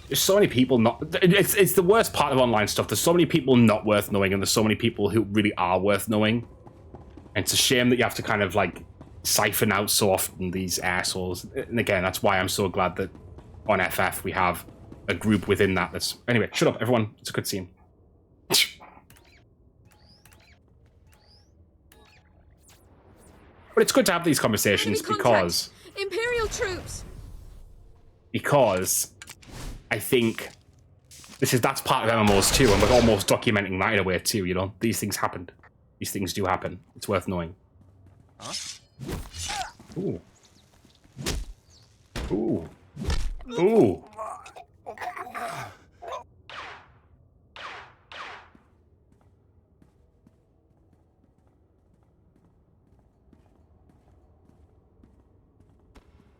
There's so many people not... It's the worst part of online stuff. There's so many people not worth knowing, and there's so many people who really are worth knowing. And it's a shame that you have to kind of like siphon out so often these assholes. And again, that's why I'm so glad that on FF we have a group within that. That's anyway. Shut up, everyone. It's a good scene. But it's good to have these conversations because
Imperial troops.
Because I think that's part of MMOs too, and we're almost documenting that in a way too. You know, these things happened. These things do happen. It's worth knowing. Huh? Ooh. Ooh. Ooh.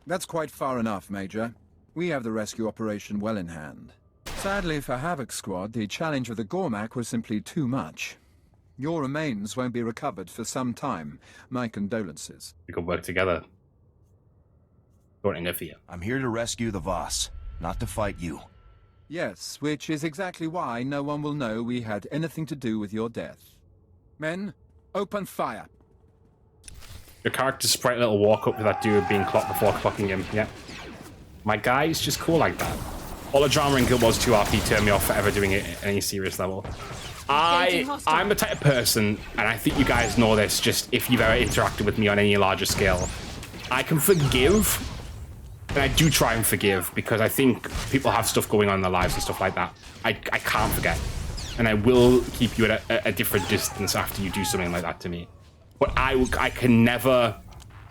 That's quite far enough, Major. We have the rescue operation well in hand. Sadly for Havoc Squad, the challenge of the Gormak was simply too much. Your remains won't be recovered for some time. My condolences.
We can work together. Don't interfere.
I'm here to rescue the Voss, not to fight you.
Yes, which is exactly why no one will know we had anything to do with your death. Men, open fire.
Your character's sprite little walk up with that dude being clocked before clocking him. Yeah. My guy's just cool like that. All the drama in Guild Wars 2 RP turned me off for ever doing it at any serious level. I'm the type of person, and I think you guys know this, just if you've ever interacted with me on any larger scale, I can forgive, and I do try and forgive, because I think people have stuff going on in their lives and stuff like that. I can't forget, and I will keep you at a different distance after you do something like that to me. But I can never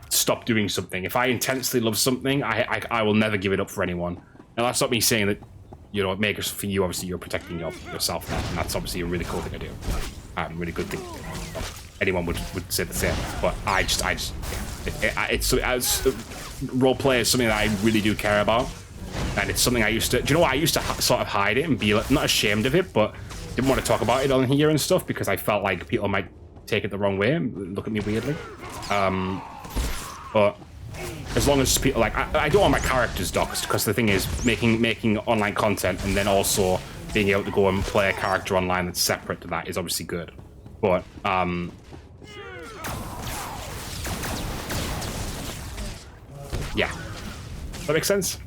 stop doing something. If I intensely love something, I will never give it up for anyone. Now, that's not me saying that, you know, makers for you, obviously, you're protecting yourself, and that's obviously a really cool thing to do. Really good thing to do. Anyone would say the same. But roleplay is something that I really do care about. And it's something I used to, do you know what? I used to sort of hide it and be like, not ashamed of it, but didn't want to talk about it on here and stuff because I felt like people might take it the wrong way and look at me weirdly. But as long as people like, I don't want my characters doxed, because the thing is making online content and then also being able to go and play a character online that's separate to that is obviously good. But yeah, that makes sense.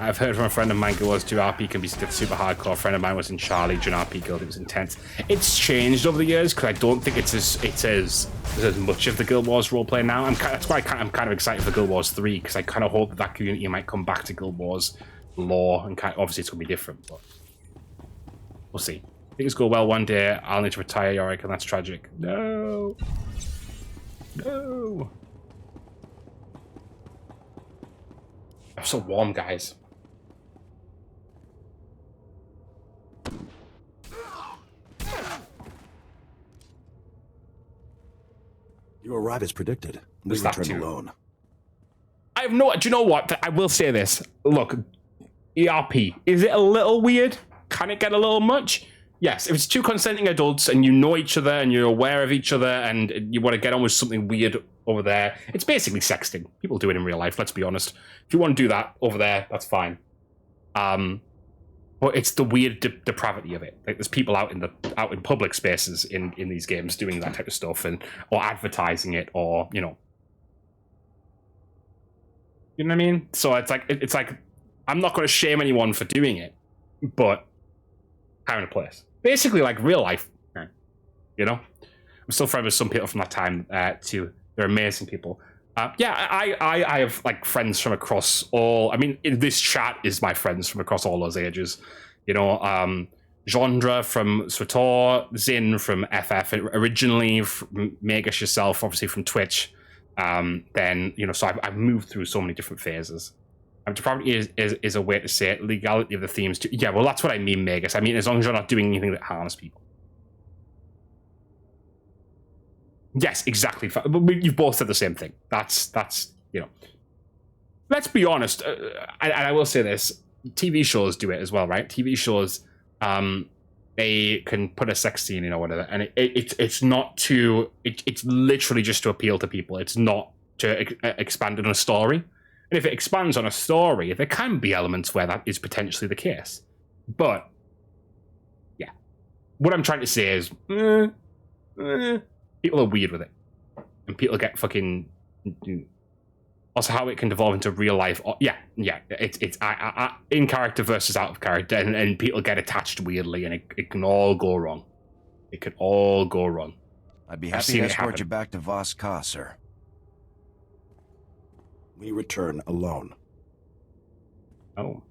I've heard from a friend of mine Guild Wars 2 RP can be super hardcore. A friend of mine was in Charlie during RP Guild. It was intense. It's changed over the years because I don't think it's as much of the Guild Wars roleplay now. That's why I'm kind of excited for Guild Wars 3 because I kind of hope that community might come back to Guild Wars lore, and obviously it's going to be different, but we'll see. Things go well one day. I'll need to retire, Yorick, and that's tragic. No. No. I'm so warm, guys.
You arrive as predicted. We return alone.
I have no... Do you know what? I will say this. Look, ERP. Is it a little weird? Can it get a little much? Yes. If it's two consenting adults and you know each other and you're aware of each other and you want to get on with something weird over there, it's basically sexting. People do it in real life, let's be honest. If you want to do that over there, that's fine. But it's the weird depravity of it. Like there's people out in public spaces in these games doing that type of stuff or advertising it, or you know what I mean. So it's like I'm not going to shame anyone for doing it, but time and a place. Basically, like real life. You know, I'm still friends with some people from that time too. They're amazing people. Yeah, I have like friends from across all. I mean, in this chat is my friends from across all those ages. You know, Genre from SWTOR, Zin from FF originally, Megas yourself, obviously from Twitch. Then you know, so I've moved through so many different phases. Depravity is a way to say it. Legality of the themes too. Yeah, well, that's what I mean, Megas. I mean, as long as you're not doing anything that harms people. Yes, exactly. But you've both said the same thing. That's you know. Let's be honest, and I will say this: TV shows do it as well, right? TV shows, they can put a sex scene in or whatever, and it's not to. It's literally just to appeal to people. It's not to expand on a story. And if it expands on a story, there can be elements where that is potentially the case. But yeah, what I'm trying to say is. people are weird with it, and people get fucking. Also, how it can devolve into real life. Yeah. It's in character versus out of character, and people get attached weirdly, and it can all go wrong. It could all go wrong.
I'd be happy to escort you back to Voss Ka, sir.
We return alone.
Oh.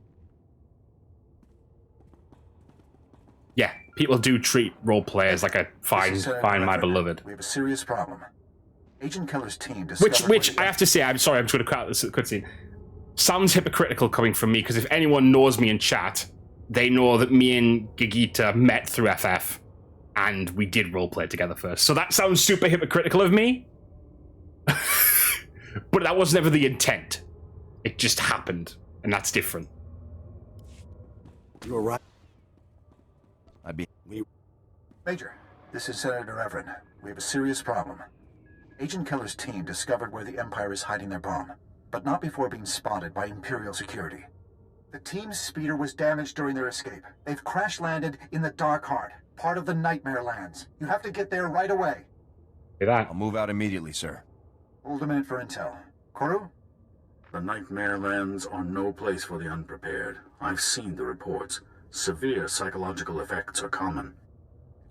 Yeah, people do treat role players like a find my beloved.
We have a serious problem. Agent Keller's team discovered
Which I have to say, I'm sorry, I'm just going to cut out this cutscene. Sounds hypocritical coming from me, because if anyone knows me in chat, they know that me and Gigita met through FF, and we did roleplay together first. So that sounds super hypocritical of me, but that was never the intent. It just happened, and that's different.
You're right.
Major, this is Senator Everin. We have a serious problem. Agent Keller's team discovered where the Empire is hiding their bomb, but not before being spotted by Imperial security. The team's speeder was damaged during their escape. They've crash-landed in the Dark Heart, part of the Nightmare Lands. You have to get there right away.
I'll move out immediately, sir.
Hold a minute for intel. Koru?
The Nightmare Lands are no place for the unprepared. I've seen the reports. Severe psychological effects are common.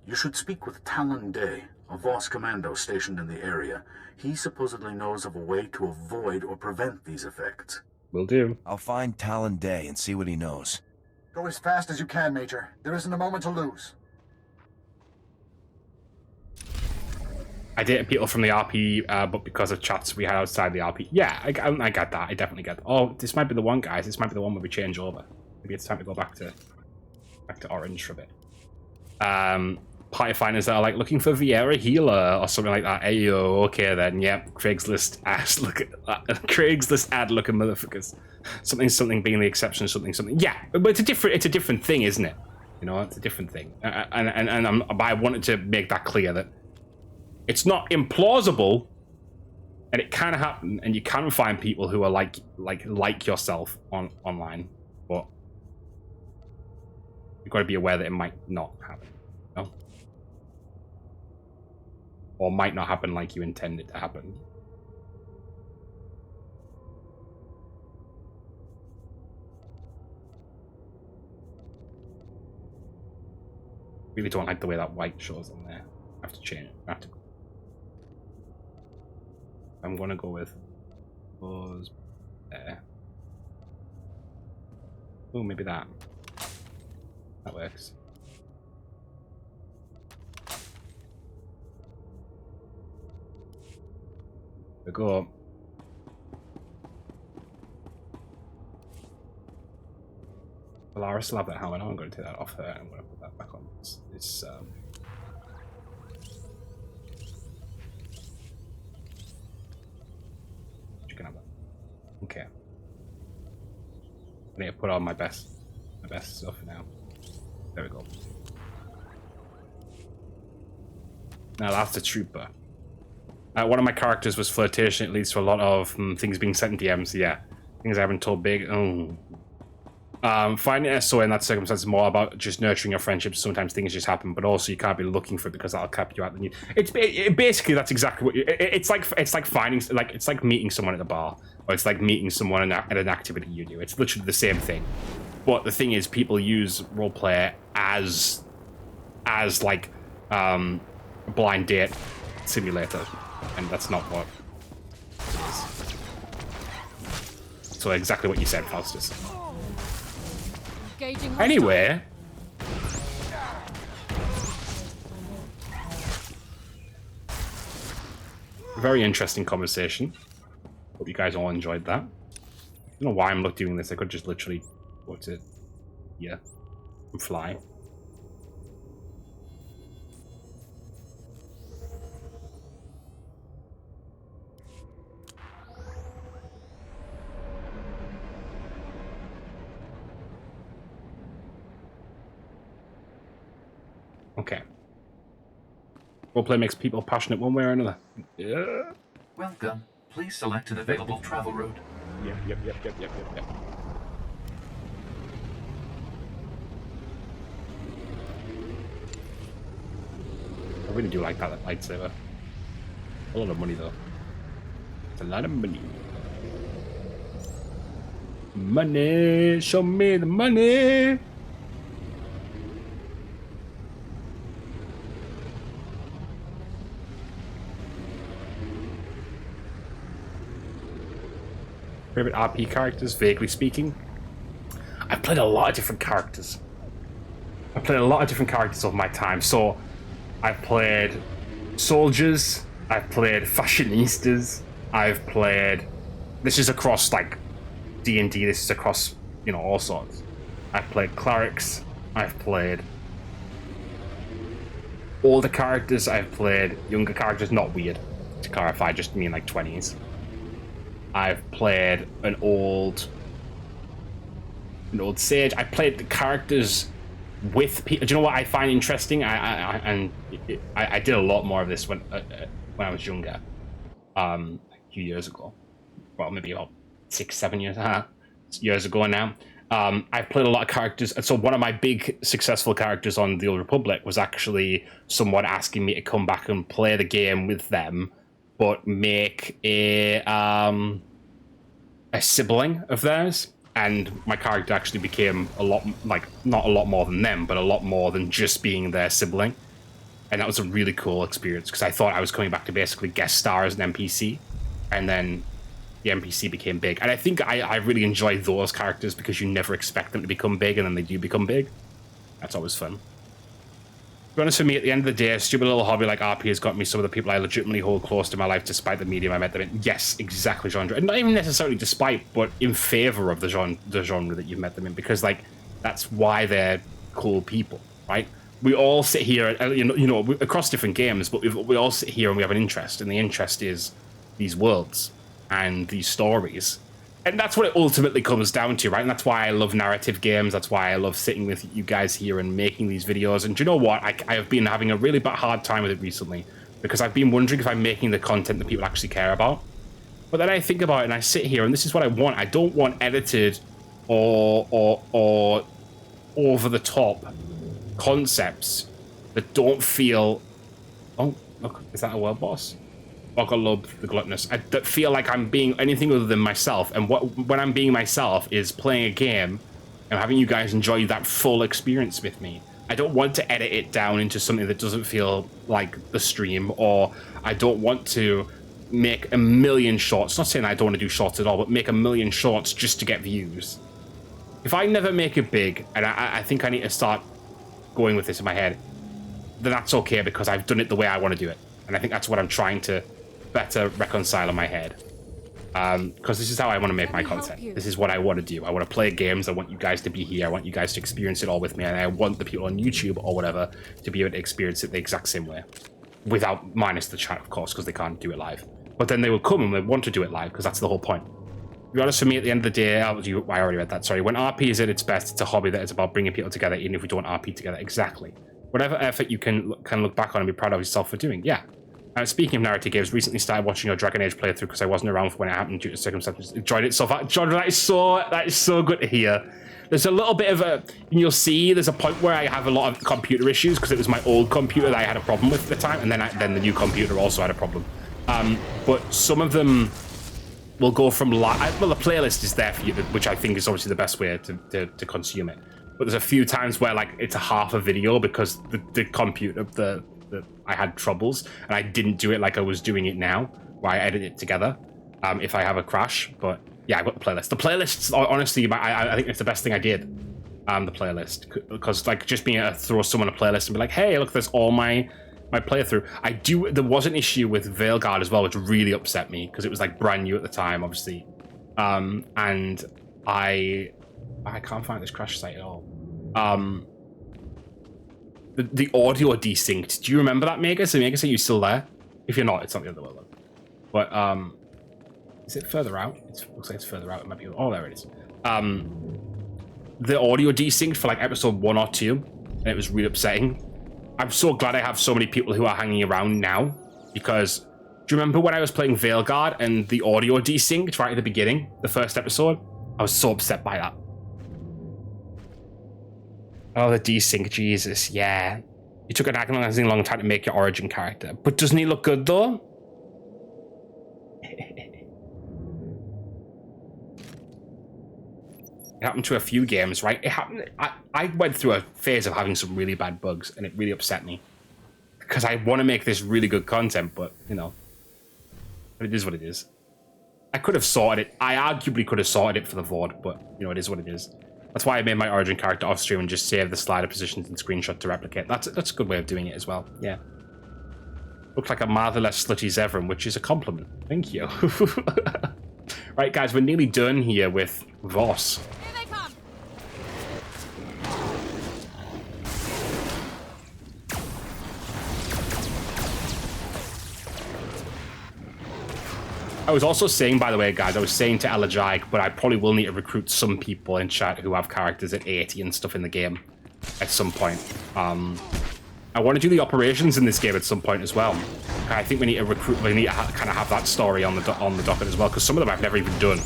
You should speak with Talon Day, a Voss commando stationed in the area. He supposedly knows of a way to avoid or prevent these effects.
Will do.
I'll find Talon Day and see what he knows.
Go as fast as you can, Major. There isn't a moment to lose.
I dated people from the RP, but because of chats we had outside the RP. Yeah, I get that. I definitely get that. Oh, this might be the one, guys. This might be the one where we change over. Maybe it's time to go back to Orange for a bit. Party finders that are like looking for Vieira healer or something like that. Ayo, okay then. Yep, Craigslist ass. Look at that. Craigslist ad looking motherfuckers. Something being the exception. Something. Yeah, but it's a different thing, isn't it? You know, it's a different thing. And I wanted to make that clear that it's not implausible, and it can happen, and you can find people who are like yourself online, but you've got to be aware that it might not happen, you know? Or might not happen like you intended to happen. Really don't like the way that white shows on there. I have to change it. I'm gonna go with those there. Oh, maybe that. That works. There we go. Lara still have that helmet. I'm going to take that off her and I'm going to put that back on. It's you can have that. Okay. I need to put on my best stuff now. There we go. Now that's the trooper. One of my characters was flirtation. It leads to a lot of things being sent in DMs. Yeah, things I haven't told big. Oh. Finding SO in that circumstance is more about just nurturing your friendships. Sometimes things just happen, but also you can't be looking for it because that'll cap you out. Basically that's exactly what it's like finding it's like meeting someone at the bar, or it's like meeting someone at an activity you do. It's literally the same thing. But the thing is, people use roleplay as like a blind date simulator, and that's not what it is. So exactly what you said, Faustus. Anyway, very interesting conversation. Hope you guys all enjoyed that. I don't know why I'm not doing this. I could just literally, what's it? Yeah, and fly. Okay. Roleplay makes people passionate one way or another. Yeah.
Welcome. Please select an available travel route.
Yep. really do like that lightsaber. A lot of money though. It's a lot of money. Money, show me the money. Favorite RP characters, vaguely speaking. I've played a lot of different characters. I've played a lot of different characters over my time. So I've played soldiers, I've played fashionistas, I've played, this is across like D&D, this is across, you know, all sorts. I've played clerics, I've played older characters, I've played younger characters, not weird, to clarify, just mean like 20s. I've played an old sage. I played the characters with people. Do you know what I find interesting? I did a lot more of this when I was younger, a few years ago. Well, maybe about 6-7 years ago now. I've played a lot of characters, and so one of my big successful characters on the Old Republic was actually someone asking me to come back and play the game with them, but make a sibling of theirs. And my character actually became a lot, like, not a lot more than them, but a lot more than just being their sibling. And that was a really cool experience, because I thought I was coming back to basically guest star as an NPC, and then the NPC became big. And I think I really enjoy those characters because you never expect them to become big, and then they do become big. That's always fun. To be honest, for me, at the end of the day, a stupid little hobby like RP has got me some of the people I legitimately hold close to my life despite the medium I met them in. Yes, exactly, genre. And not even necessarily despite, but in favor of the genre that you've met them in, because, like, that's why they're cool people, right? We all sit here, you know, across different games, but we all sit here and we have an interest, and the interest is these worlds and these stories. And that's what it ultimately comes down to, right? And that's why I love narrative games. That's why I love sitting with you guys here and making these videos. And do you know what? I have been having a really hard time with it recently, because I've been wondering if I'm making the content that people actually care about. But then I think about it and I sit here, and this is what I want. I don't want edited or over the top concepts that don't feel... Oh, look, is that a world boss? Ogolub the Gluttonous. That feel like I'm being anything other than myself. And when I'm being myself is playing a game and having you guys enjoy that full experience with me. I don't want to edit it down into something that doesn't feel like the stream, or I don't want to make a million shorts. Not saying I don't want to do shorts at all, but make a million shorts just to get views. If I never make it big, and I think I need to start going with this in my head, then that's okay, because I've done it the way I want to do it. And I think that's what I'm trying to better reconcile in my head, because this is how I want to make my content. This is what I want to do. I want to play games. I want you guys to be here. I want you guys to experience it all with me, and I want the people on YouTube or whatever to be able to experience it the exact same way, without minus the chat, of course, because they can't do it live. But then they will come and they want to do it live, because that's the whole point. To be honest, for me, at the end of the day, I already read that, sorry. When RP is at its best, it's a hobby that is about bringing people together, even if we don't RP together. Exactly. Whatever effort you can look back on and be proud of yourself for doing, yeah. Speaking of narrative games, recently started watching your Dragon Age playthrough because I wasn't around for when it happened due to circumstances. Enjoyed it so far. John, that is so good to hear. There's a little bit of a, you'll see, there's a point where I have a lot of computer issues because it was my old computer that I had a problem with at the time, and then the new computer also had a problem. But some of them will go from well, the playlist is there for you, which I think is obviously the best way to consume it. But there's a few times where like it's a half a video because the computer, I had troubles, and I didn't do it like I was doing it now, where I edit it together if I have a crash. But yeah, I've got the playlist. The playlists, honestly, I think it's the best thing I did, the playlist, because like just being able to throw someone a playlist and be like, hey, look, there's all my playthrough. There was an issue with Veilguard as well, which really upset me, because it was like brand new at the time, obviously. And I can't find this crash site at all. The audio desynced. Do you remember that, Megas? So Megas, are you still there? If you're not, it's not the other way. But is it further out? It looks like it's further out. It might be. Oh, there it is. The audio desynced for like episode 1 or 2, and it was really upsetting. I'm so glad I have so many people who are hanging around now, because do you remember when I was playing Veilguard and the audio desynced right at the beginning, the first episode? I was so upset by that. Oh, the desync, Jesus, yeah. You took an agonizing long time to make your origin character. But doesn't he look good, though? It happened to a few games, right? It happened. I went through a phase of having some really bad bugs, and it really upset me. Because I want to make this really good content, but, you know, it is what it is. I could have sorted it. I arguably could have sorted it for the VOD, but, you know, it is what it is. That's why I made my origin character off stream and just save the slider positions and screenshot to replicate. That's a good way of doing it as well, yeah. Looks like a rather less slutty Zevran, which is a compliment. Thank you. Right, guys, we're nearly done here with Voss.
Here they come.
I was also saying, by the way, guys, I was saying to Elegiac, but I probably will need to recruit some people in chat who have characters at 80 and stuff in the game at some point. I want to do the operations in this game at some point as well. I think we need to recruit, we need to kind of have that story on the docket as well, because some of them I've never even done.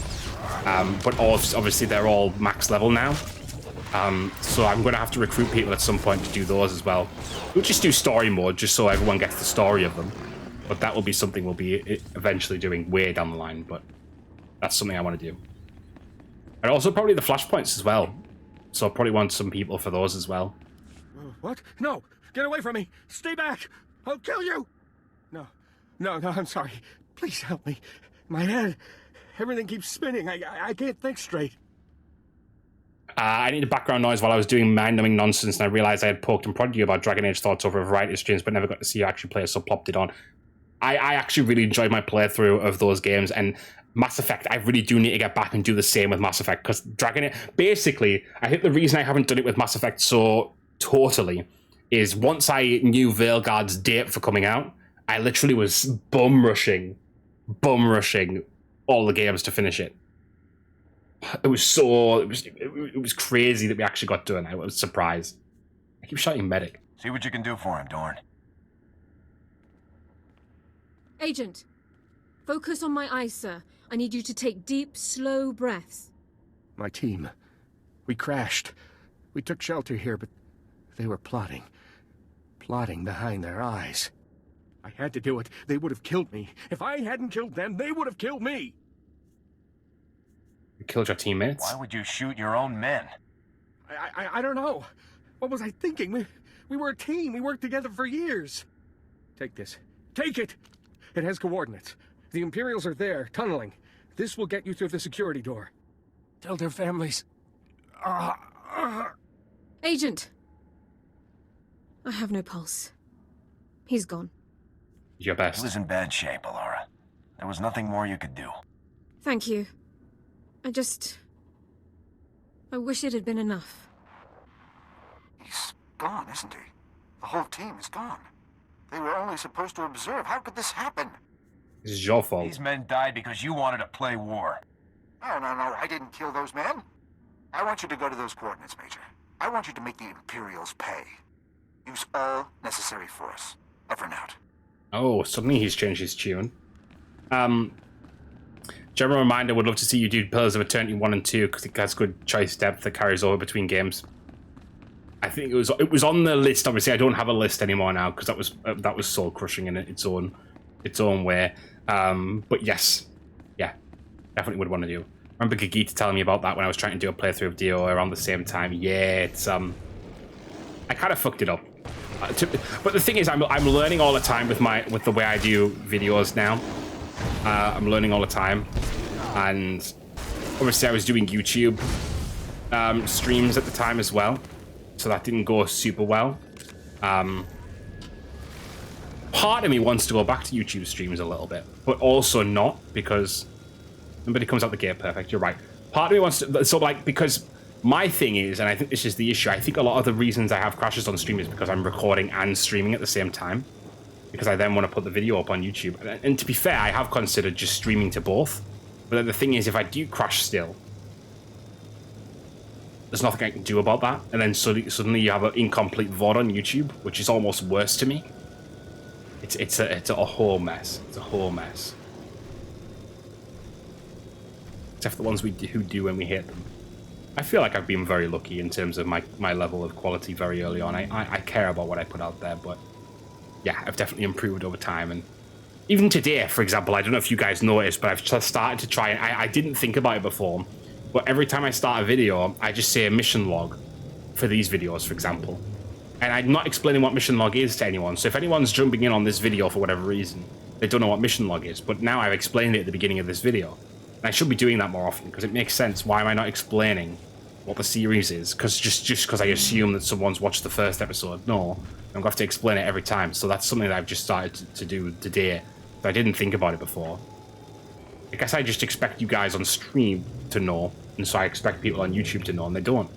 But obviously they're all max level now. So I'm going to have to recruit people at some point to do those as well. We'll just do story mode, just so everyone gets the story of them. But that will be something we'll be eventually doing way down the line, but that's something I want to do. And also probably the flashpoints as well. So I'll probably want some people for those as well.
What? No! Get away from me! Stay back! I'll kill you! No, I'm sorry. Please help me. My head, everything keeps spinning. I can't think straight.
I needed background noise while I was doing mind-numbing nonsense, and I realized I had poked and prodded you about Dragon Age thoughts over a variety of streams, but never got to see you actually play, so plopped it on. I actually really enjoyed my playthrough of those games, and Mass Effect, I really do need to get back and do the same with Mass Effect, because Dragon Age... Basically, I think the reason I haven't done it with Mass Effect so totally is once I knew Veilguard's date for coming out, I literally was bum rushing all the games to finish it. It was crazy that we actually got done. I was surprised. I keep shouting medic.
See what you can do for him, Dorn.
Agent, focus on my eyes, sir. I need you to take deep, slow breaths.
My team. We crashed. We took shelter here, but they were plotting. Plotting behind their eyes. I had to do it. They would have killed me. If I hadn't killed them, they would have killed me.
You killed your teammates?
Why would you shoot your own men?
I don't know. What was I thinking? We were a team. We worked together for years. Take this. Take it! It has coordinates. The Imperials are there, tunneling. This will get you through the security door. Tell their families.
Agent! I have no pulse. He's gone.
Your best.
He was in bad shape, Alara. There was nothing more you could do.
Thank you. I wish it had been enough.
He's gone, isn't he? The whole team is gone. They were only supposed to observe. How could this happen?
This is your fault.
These men died because you wanted to play war.
No, I didn't kill those men. I want you to go to those coordinates, Major. I want you to make the Imperials pay. Use all necessary force. Over and out.
Oh, suddenly he's changed his tune. General reminder, would love to see you do Pillars of Eternity 1 and 2, because it has good choice depth that carries over between games. I think it was on the list. Obviously, I don't have a list anymore now, because that was soul crushing in its own way. But yes, yeah, definitely would want to do. I remember Gagita telling me about that when I was trying to do a playthrough of DO around the same time. Yeah, it's I kind of fucked it up. But the thing is, I'm learning all the time with the way I do videos now. I'm learning all the time, and obviously I was doing YouTube streams at the time as well, so that didn't go super well. Part of me wants to go back to YouTube streams a little bit, but also not, because nobody comes out the gate perfect. You're right. Part of me wants to, so like, because my thing is, and I think this is the issue, I think a lot of the reasons I have crashes on stream is because I'm recording and streaming at the same time, because I then want to put the video up on YouTube. And to be fair, I have considered just streaming to both, but then the thing is, if I do crash still, there's nothing I can do about that, and then suddenly you have an incomplete VOD on YouTube, which is almost worse to me. It's a whole mess. It's a whole mess. Except for the ones who do when we hit them. I feel like I've been very lucky in terms of my level of quality very early on. I care about what I put out there, but yeah, I've definitely improved over time. And even today, for example, I don't know if you guys noticed, but I've started to try, and I didn't think about it before, but every time I start a video, I just say a mission log for these videos, for example. And I'm not explaining what mission log is to anyone, so if anyone's jumping in on this video for whatever reason, they don't know what mission log is, but now I've explained it at the beginning of this video. And I should be doing that more often, because it makes sense. Why am I not explaining what the series is? Because just because I assume that someone's watched the first episode. No, I'm going to have to explain it every time, so that's something that I've just started to do today. But I didn't think about it before. I guess I just expect you guys on stream to know, and so I expect people on YouTube to know, and they don't.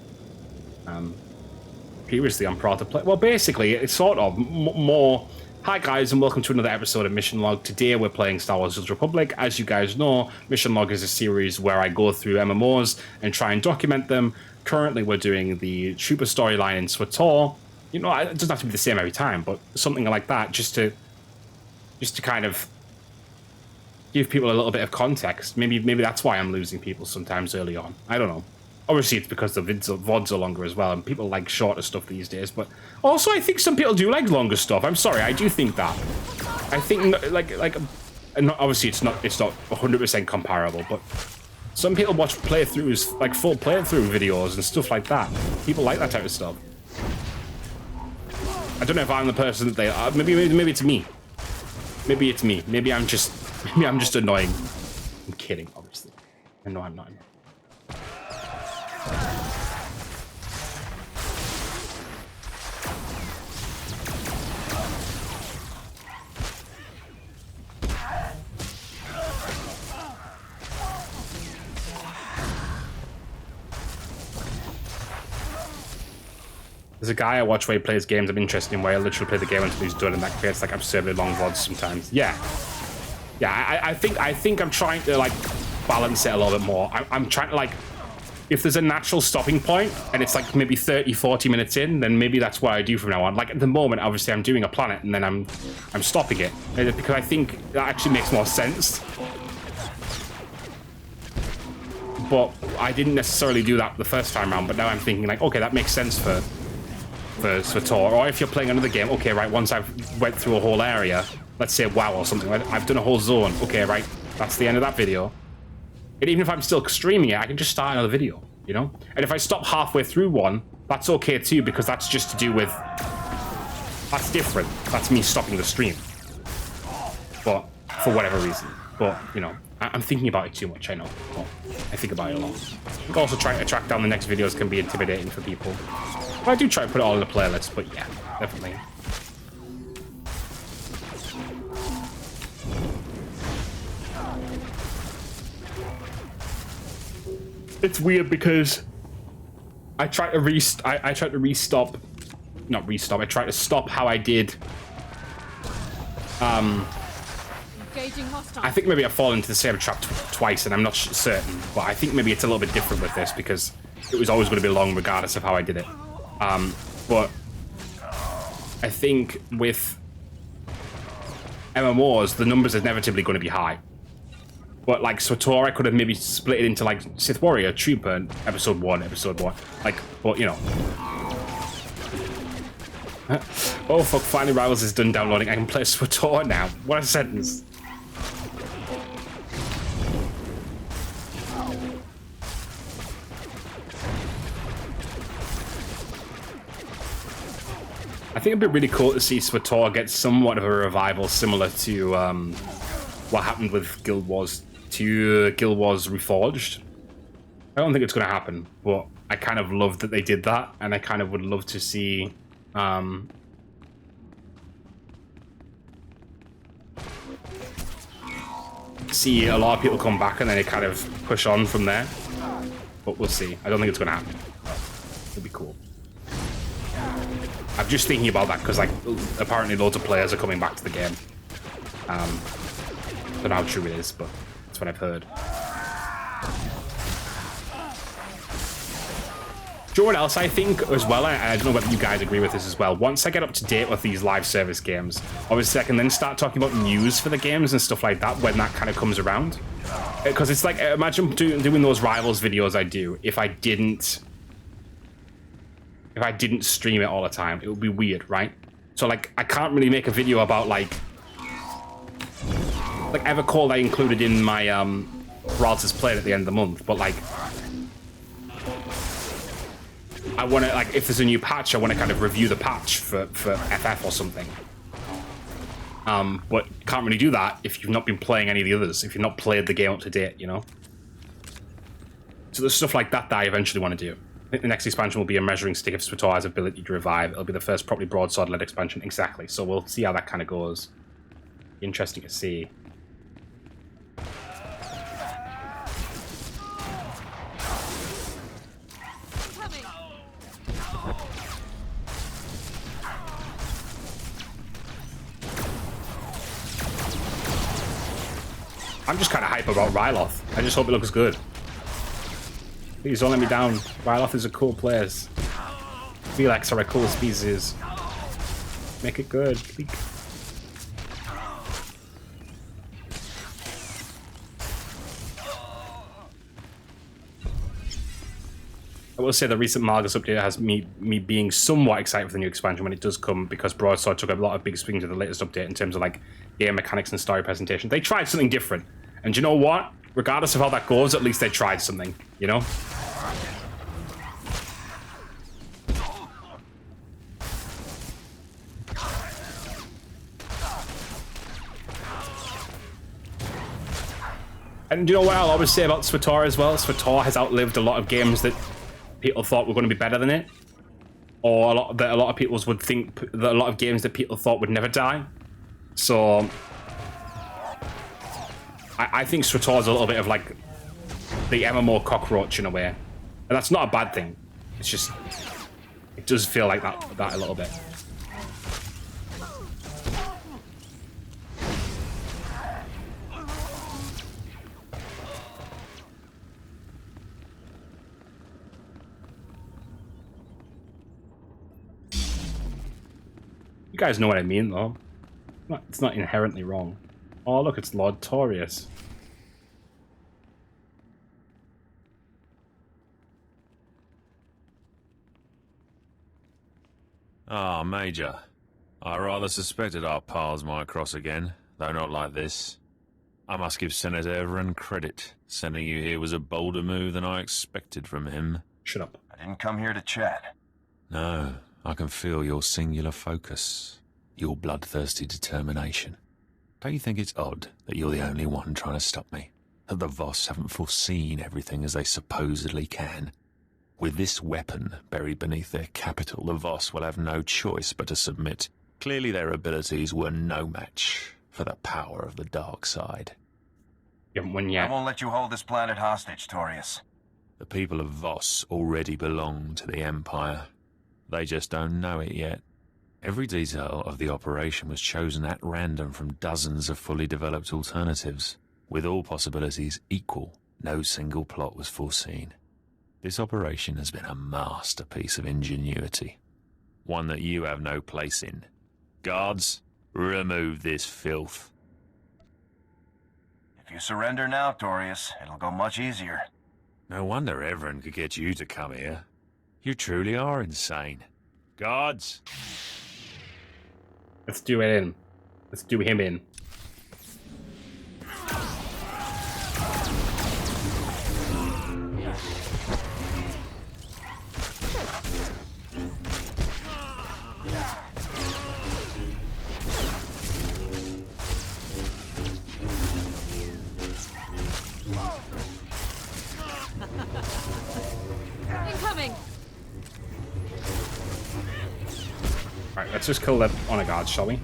Previously, I'm proud to play. Well, basically, it's sort of more. Hi guys, and welcome to another episode of Mission Log. Today we're playing Star Wars: The Old Republic. As you guys know, Mission Log is a series where I go through MMOs and try and document them. Currently, we're doing the Trooper storyline in SWTOR. You know, it doesn't have to be the same every time, but something like that, just to kind of give people a little bit of context. Maybe that's why I'm losing people sometimes early on. I don't know. Obviously, it's because the VODs are longer as well, and people like shorter stuff these days. But also, I think some people do like longer stuff. I'm sorry, I do think that. I think and obviously it's not 100% comparable, but some people watch playthroughs, like full playthrough videos and stuff like that. People like that type of stuff. I don't know if I'm the person that they are. Maybe it's me. Maybe it's me. Maybe I'm just annoying. I'm kidding, obviously. I know I'm not. There's a guy I watch where he plays games I'm interested in, where I literally play the game until he's done, and that creates like absurdly long VODs sometimes. Yeah, I think I'm trying to like balance it a little bit more. I'm trying to like, if there's a natural stopping point and it's like maybe 30-40 minutes in, then maybe that's what I do from now on. Like at the moment, obviously I'm doing a planet and then I'm stopping it because I think that actually makes more sense. But I didn't necessarily do that the first time around, but now I'm thinking like, okay, that makes sense for SWTOR. Or if you're playing another game, okay, right, once I've went through a whole area, let's say WoW or something, I've done a whole zone, okay, right, that's the end of that video. And even if I'm still streaming it, I can just start another video, you know? And if I stop halfway through one, that's okay too, because that's just to do with... That's different. That's me stopping the stream. But, for whatever reason. But, you know, I'm thinking about it too much, I know. But I think about it a lot. I think also trying to track down the next videos can be intimidating for people. But I do try to put it all in the playlist, but yeah, definitely. It's weird because I tried to stop how I did. I think maybe I've fallen into the same trap twice, and I'm not certain, but I think maybe it's a little bit different with this because it was always going to be long regardless of how I did it. But I think with MMOs, the numbers are inevitably going to be high. But like SWTOR, I could have maybe split it into like Sith Warrior, Trooper, episode 1. Like, but you know. Oh fuck, finally Rivals is done downloading. I can play SWTOR now. What a sentence. I think it'd be really cool to see SWTOR get somewhat of a revival similar to what happened with Guild Wars 2, Guild Wars Reforged. I don't think it's going to happen, but I kind of love that they did that, and I kind of would love to see a lot of people come back and then it kind of push on from there. But we'll see. I don't think it's going to happen. It'll be cool. I'm just thinking about that because, like, apparently loads of players are coming back to the game. I don't know how true it is, but that's what I've heard. Do you know what else I think as well? I don't know whether you guys agree with this as well. Once I get up to date with these live service games, obviously I can then start talking about news for the games and stuff like that when that kind of comes around. Because it's like, imagine doing those Rivals videos I do if I didn't stream it all the time. It would be weird, right? So like, I can't really make a video about like Evercall I included in my Rals's Played at the end of the month, but like, I want to, like, if there's a new patch, I want to kind of review the patch for FF or something. But can't really do that if you've not been playing any of the others, if you've not played the game up to date, you know? So there's stuff like that that I eventually want to do. I think the next expansion will be a measuring stick of SWTOR's ability to revive. It'll be the first properly broadsword-led expansion. Exactly. So we'll see how that kind of goes. Interesting to see. I'm just kind of hype about Ryloth. I just hope it looks good. Please don't let me down. Ryloth is a cool place. Felix are a cool species. Make it good. Please. I will say the recent Malgus update has me being somewhat excited for the new expansion when it does come, because Broadsword took a lot of big swings with the latest update in terms of like game mechanics and story presentation. They tried something different, and you know what? Regardless of how that goes, at least they tried something, you know? And you know what I'll always say about SWTOR as well? SWTOR has outlived a lot of games that people thought were going to be better than it, or a lot of people would think that a lot of games that people thought would never die. So I think SWTOR is a little bit of like the MMO cockroach in a way, and that's not a bad thing. It's just it does feel like that a little bit. You guys know what I mean, though. It's not inherently wrong. Oh, look, it's Lord Torius.
Ah, Major. I rather suspected our paths might cross again, though not like this. I must give Senator Everin credit. Sending you here was a bolder move than I expected from him.
Shut up.
I didn't come here to chat.
No. I can feel your singular focus, your bloodthirsty determination. Don't you think it's odd that you're the only one trying to stop me? That the Voss haven't foreseen everything as they supposedly can? With this weapon buried beneath their capital, the Voss will have no choice but to submit. Clearly their abilities were no match for the power of the dark side.
You haven't won yet.
I won't let you hold this planet hostage, Torius.
The people of Voss already belong to the Empire. They just don't know it yet. Every detail of the operation was chosen at random from dozens of fully developed alternatives. With all possibilities equal, no single plot was foreseen. This operation has been a masterpiece of ingenuity. One that you have no place in. Guards, remove this filth.
If you surrender now, Torius, it'll go much easier.
No wonder Everin could get you to come here. You truly are insane. Guards!
Let's do it in. Let's do him in.
Incoming!
Alright, let's just kill that honor guards, shall we?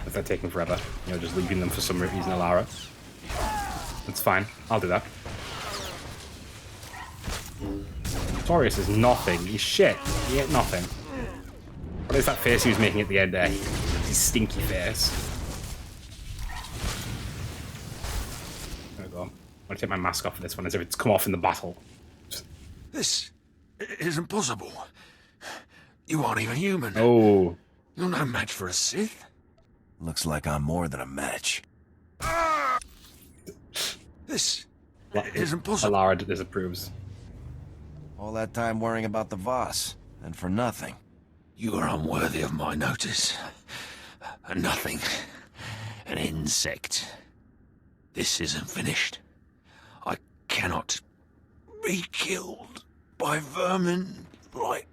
If they're taking forever. You know, just leaving them for some reason, Alara. That's fine. I'll do that. Torius is nothing. He's shit. He ain't nothing. What is that face he was making at the end there? His stinky face. There we go. I'm gonna take my mask off for this one as if it's come off in the battle.
This
is impossible. You aren't even human.
Oh.
You're no match for a Sith.
Looks like I'm more than a match.
This is impossible.
Alara disapproves.
All that time worrying about the Voss, and for nothing.
You are unworthy of my notice. Nothing. An insect. This isn't finished. I cannot be killed by vermin like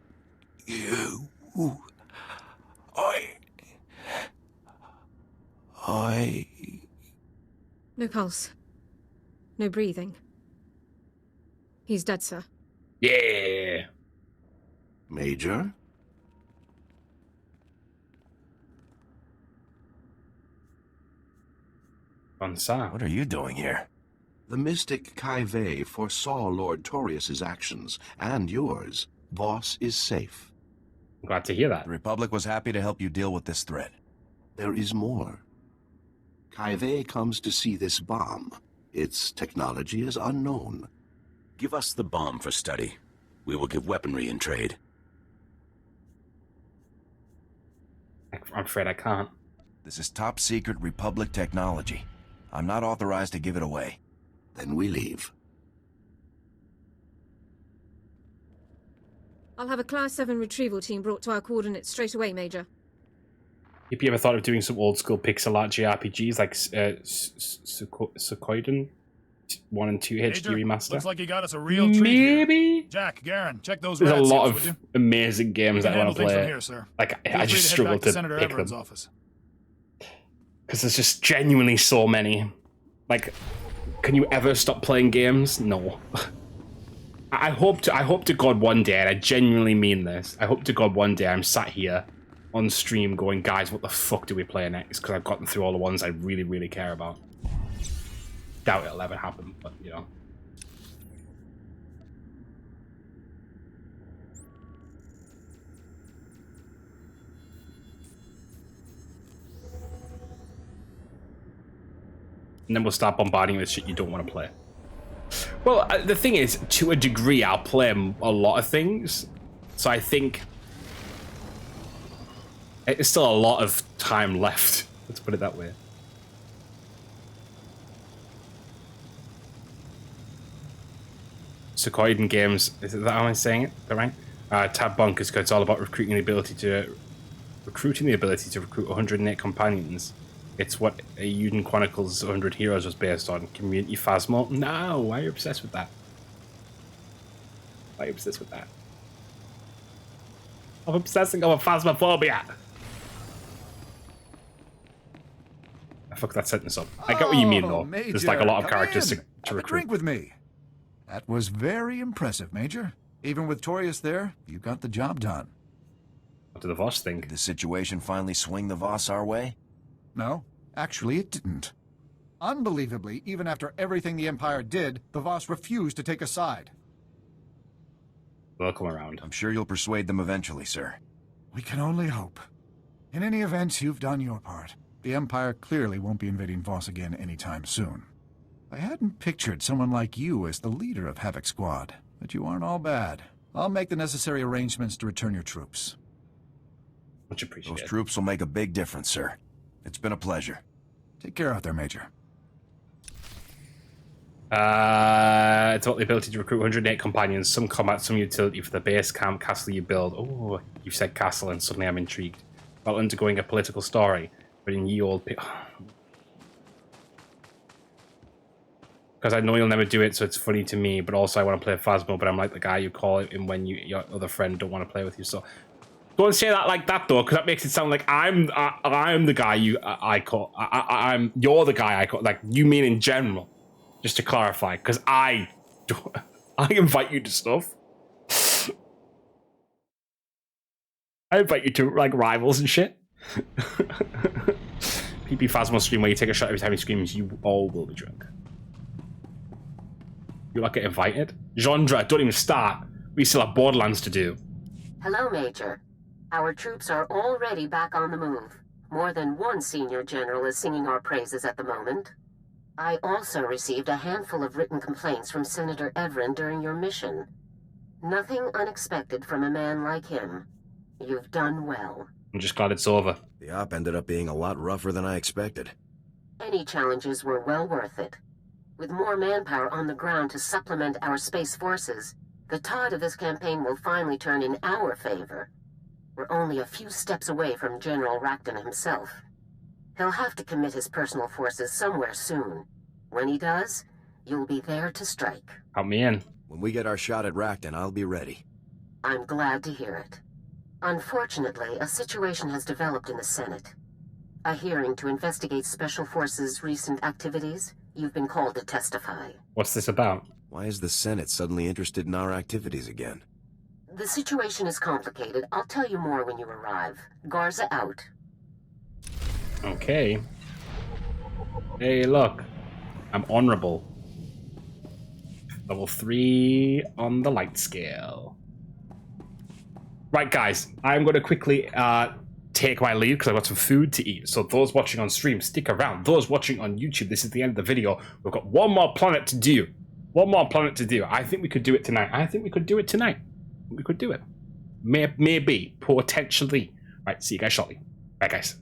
you.
No pulse. No breathing. He's dead, sir.
Yeah.
Major?
What are you doing here?
The mystic Kaive foresaw Lord Torius's actions, and yours. Voss is safe.
I'm glad to hear that.
The Republic was happy to help you deal with this threat.
There is more. Kaive comes to see this bomb. Its technology is unknown.
Give us the bomb for study. We will give weaponry in trade.
I'm afraid I can't.
This is top secret Republic technology. I'm not authorized to give it away.
Then we leave.
I'll have a Class 7 retrieval team brought to our coordinates straight away, Major.
Have you ever thought of doing some old school pixel art JRPGs like Suikoden 1 and 2 HD remaster?
Looks like you got us a real treat.
Maybe?
Here. Jack, Garen, check those
There's a
rat
lot
seals, would
of
you?
amazing games that I want to
Handle things
play.
from here, sir.
Like,
Feel
I
free
just
to head
struggle
back to
to
Senator
pick
Everett's
them.
office.
Because there's just genuinely so many. Like, can you ever stop playing games? No. I hope to God one day, and I genuinely mean this, I hope to God one day I'm sat here on stream going, guys, what the fuck do we play next? Because I've gotten through all the ones I really, really care about. Doubt it'll ever happen, but, you know. And then we'll start bombarding you with shit you don't want to play. Well, the thing is, to a degree, I'll play a lot of things. So I think it's still a lot of time left. Let's put it that way. Suikoden games, is that how I'm saying it? Is that right? Tab Bunkers, because it's all about recruiting the ability to recruit 108 companions. It's what Euden Chronicles 100 Heroes was based on. Community Phasmo? No, why are you obsessed with that? Why are you obsessed with that? I'm obsessing over phasmophobia. I fucked that sentence up. I get what you mean, though.
Major,
There's like a lot of
come
characters
in.
to
Have a
recruit.
drink with me. That was very impressive, Major. Even with Torius there, you got the job done.
What did the Voss think?
Did the situation finally swing the Voss our way?
No, actually it didn't. Unbelievably, even after everything the Empire did, the Voss refused to take a side.
They'll come around.
I'm sure you'll persuade them eventually, sir.
We can only hope. In any event, you've done your part. The Empire clearly won't be invading Voss again anytime soon. I hadn't pictured someone like you as the leader of Havoc Squad, but you aren't all bad. I'll make the necessary arrangements to return your troops.
Much appreciated.
Those troops will make a big difference, sir. It's been a pleasure.
Take care out there, Major.
It's about the ability to recruit 108 companions, some combat, some utility for the base camp castle you build. Oh, you said castle, and suddenly I'm intrigued. While undergoing a political story, but in ye old... Because I know you'll never do it, so it's funny to me, but also I want to play Phasmo, but I'm like the guy you call it when your other friend don't want to play with you, so... Don't say that like that, though, because that makes it sound like I'm the guy I call... You're the guy I call... Like, you mean in general. Just to clarify, because I invite you to stuff. I invite you to, like, rivals and shit. PP Phasmo stream where you take a shot every time he screams, you all will be drunk. You like get invited? Genre, don't even start. We still have Borderlands to do.
Hello, Major. Our troops are already back on the move. More than one senior general is singing our praises at the moment. I also received a handful of written complaints from Senator Everett during your mission. Nothing unexpected from a man like him. You've done well.
I'm just glad it's over.
The op ended up being a lot rougher than I expected.
Any challenges were well worth it. With more manpower on the ground to supplement our space forces, the tide of this campaign will finally turn in our favor. We're only a few steps away from General Racton himself. He'll have to commit his personal forces somewhere soon. When he does, you'll be there to strike.
Count me in.
When we get our shot at Racton, I'll be ready.
I'm glad to hear it. Unfortunately, a situation has developed in the Senate. A hearing to investigate Special Forces' recent activities. You've been called to testify.
What's this about?
Why is the Senate suddenly interested in our activities again?
The situation is complicated. I'll tell you more when you arrive. Garza out.
Okay. Hey, look. I'm honorable. Level 3 on the light scale. Right, guys. I'm going to quickly take my leave because I've got some food to eat. So those watching on stream, stick around. Those watching on YouTube, this is the end of the video. We've got one more planet to do. One more planet to do. I think we could do it tonight. We could do it. Maybe. Potentially. Right, see you guys shortly. Bye, guys.